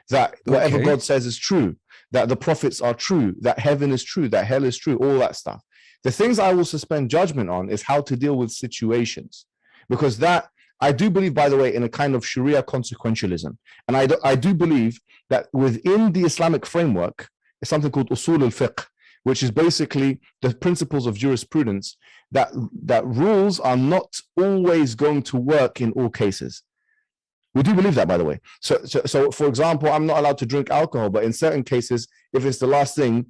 that whatever God says is true, that the prophets are true, that heaven is true, that hell is true, all that stuff. The things I will suspend judgment on is how to deal with situations, because that I do believe, by the way, in a kind of Sharia consequentialism. And I do believe that within the Islamic framework is something called usul al-fiqh, which is basically the principles of jurisprudence, that rules are not always going to work in all cases. We do believe that, by the way. So for example, I'm not allowed to drink alcohol, but in certain cases, if it's the last thing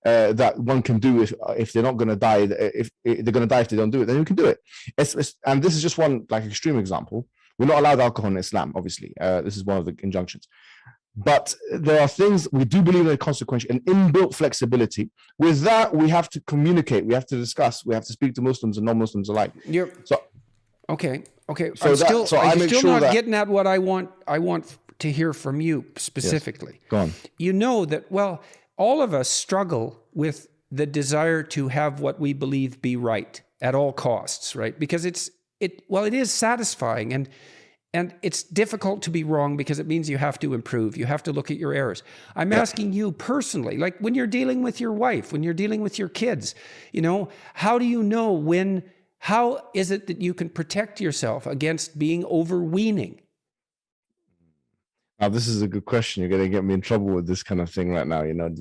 that one can do if they're not going to die, if they're going to die if they don't do it, then you can do it. And this is just one extreme example. We're not allowed alcohol in Islam, obviously. This is one of the injunctions. But there are things we do believe in consequential and inbuilt flexibility. With that, we have to communicate. We have to discuss. We have to speak to Muslims and non-Muslims alike. Okay. So I'm still not getting at what I want to hear from you specifically. Yes. Go on. You know that, well, all of us struggle with the desire to have what we believe be right at all costs, right? Because it is satisfying and it's difficult to be wrong because it means you have to improve. You have to look at your errors. I'm asking you personally, like when you're dealing with your wife, when you're dealing with your kids, how do you know how is it that you can protect yourself against being overweening? Now, this is a good question. You're going to get me in trouble with this kind of thing right now, And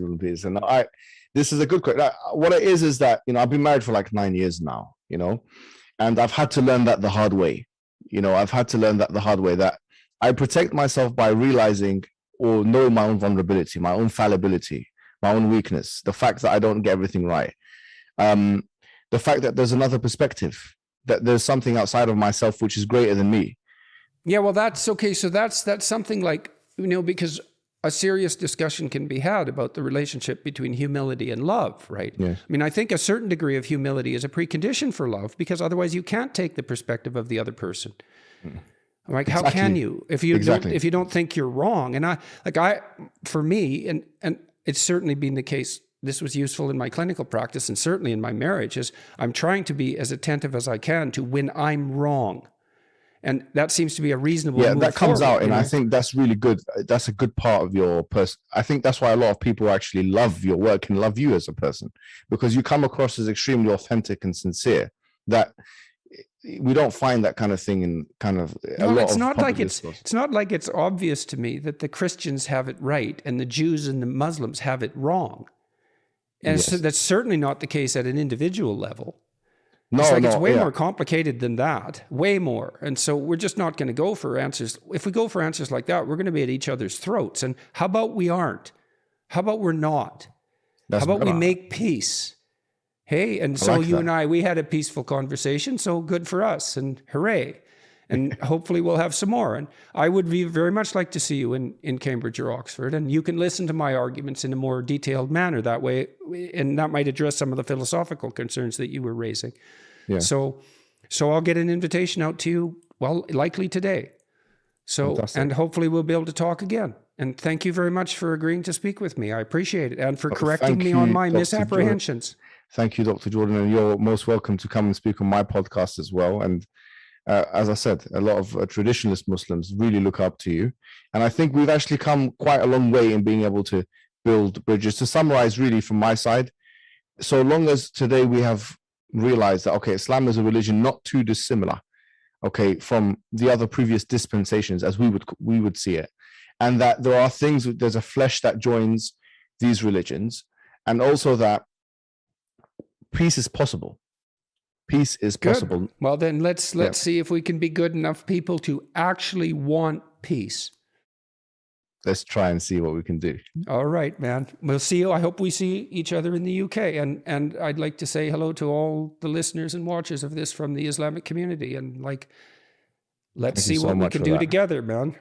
this is a good question. What it is that, I've been married for 9 years now, and I've had to learn that the hard way. I've had to learn that the hard way, that I protect myself by realizing or know my own vulnerability, my own fallibility, my own weakness, the fact that I don't get everything right. The fact that there's another perspective, that there's something outside of myself which is greater than me. Yeah, well, that's okay. So that's something like, because a serious discussion can be had about the relationship between humility and love, right? Yes. I mean, I think a certain degree of humility is a precondition for love, because otherwise you can't take the perspective of the other person. Like, how can you, if you don't think you're wrong? And for me, and it's certainly been the case, this was useful in my clinical practice and certainly in my marriage, is I'm trying to be as attentive as I can to when I'm wrong. And that seems to be a reasonable Yeah, move that comes forward, out, and you know? I think that's really good. That's a good part of your person. I think that's why a lot of people actually love your work and love you as a person, because you come across as extremely authentic and sincere. That we don't find that kind of thing in kind of a lot it's of not public like discourse. it's not like it's obvious to me that the Christians have it right and the Jews and the Muslims have it wrong. And Yes. so that's certainly not the case at an individual level. No, It's like no, it's way yeah. more complicated than that, way more. And so we're just not going to go for answers. If we go for answers like that, we're going to be at each other's throats. And how about we aren't? How about we're not? That's How about we better. make peace? Hey, and so like you that. and I, we had a peaceful conversation, so good for us, and hooray. And hopefully we'll have some more. And I would very much like to see you in Cambridge or Oxford, and you can listen to my arguments in a more detailed manner that way, and that might address some of the philosophical concerns that you were raising. Yeah. So I'll get an invitation out to you, well, likely today. So, Fantastic. and hopefully we'll be able to talk again. And thank you very much for agreeing to speak with me. I appreciate it. And for correcting thank me on you, my Dr. misapprehensions. Thank you, Dr. Jordan, and you're most welcome to come and speak on my podcast as well. And as I said, a lot of traditionalist Muslims really look up to you. And I think we've actually come quite a long way in being able to build bridges. To summarize really from my side, so long as today we have realized that, okay, Islam is a religion not too dissimilar, okay, from the other previous dispensations as we would see it. And that there are things, there's a flesh that joins these religions, and also that peace is possible. Peace is possible. Good. Well, then let's see if we can be good enough people to actually want peace. Let's try and see what we can do. All right, man. We'll see you. I hope we see each other in the UK. And I'd like to say hello to all the listeners and watchers of this from the Islamic community. And let's see what we can do together, man.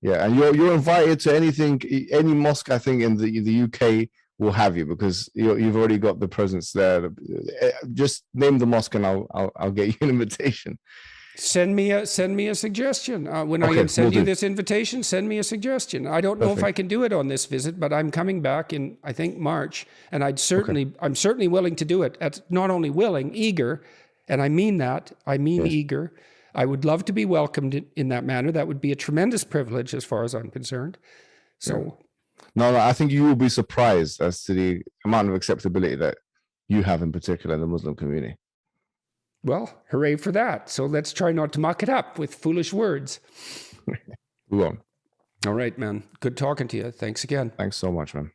Yeah, and you're invited to any mosque, I think, in the UK will have you, because you've already got the presence there. Just name the mosque and I'll get you an invitation. Send me a suggestion. When I send you this invitation, send me a suggestion. I don't know if I can do it on this visit, but I'm coming back in, I think, March, and I'm certainly willing to do it. Not only willing, eager, and I mean that. I mean eager. I would love to be welcomed in that manner. That would be a tremendous privilege as far as I'm concerned. So, no, I think you will be surprised as to the amount of acceptability that you have in particular in the Muslim community. Well, hooray for that. So let's try not to muck it up with foolish words. We won't. All right, man. Good talking to you. Thanks again. Thanks so much, man.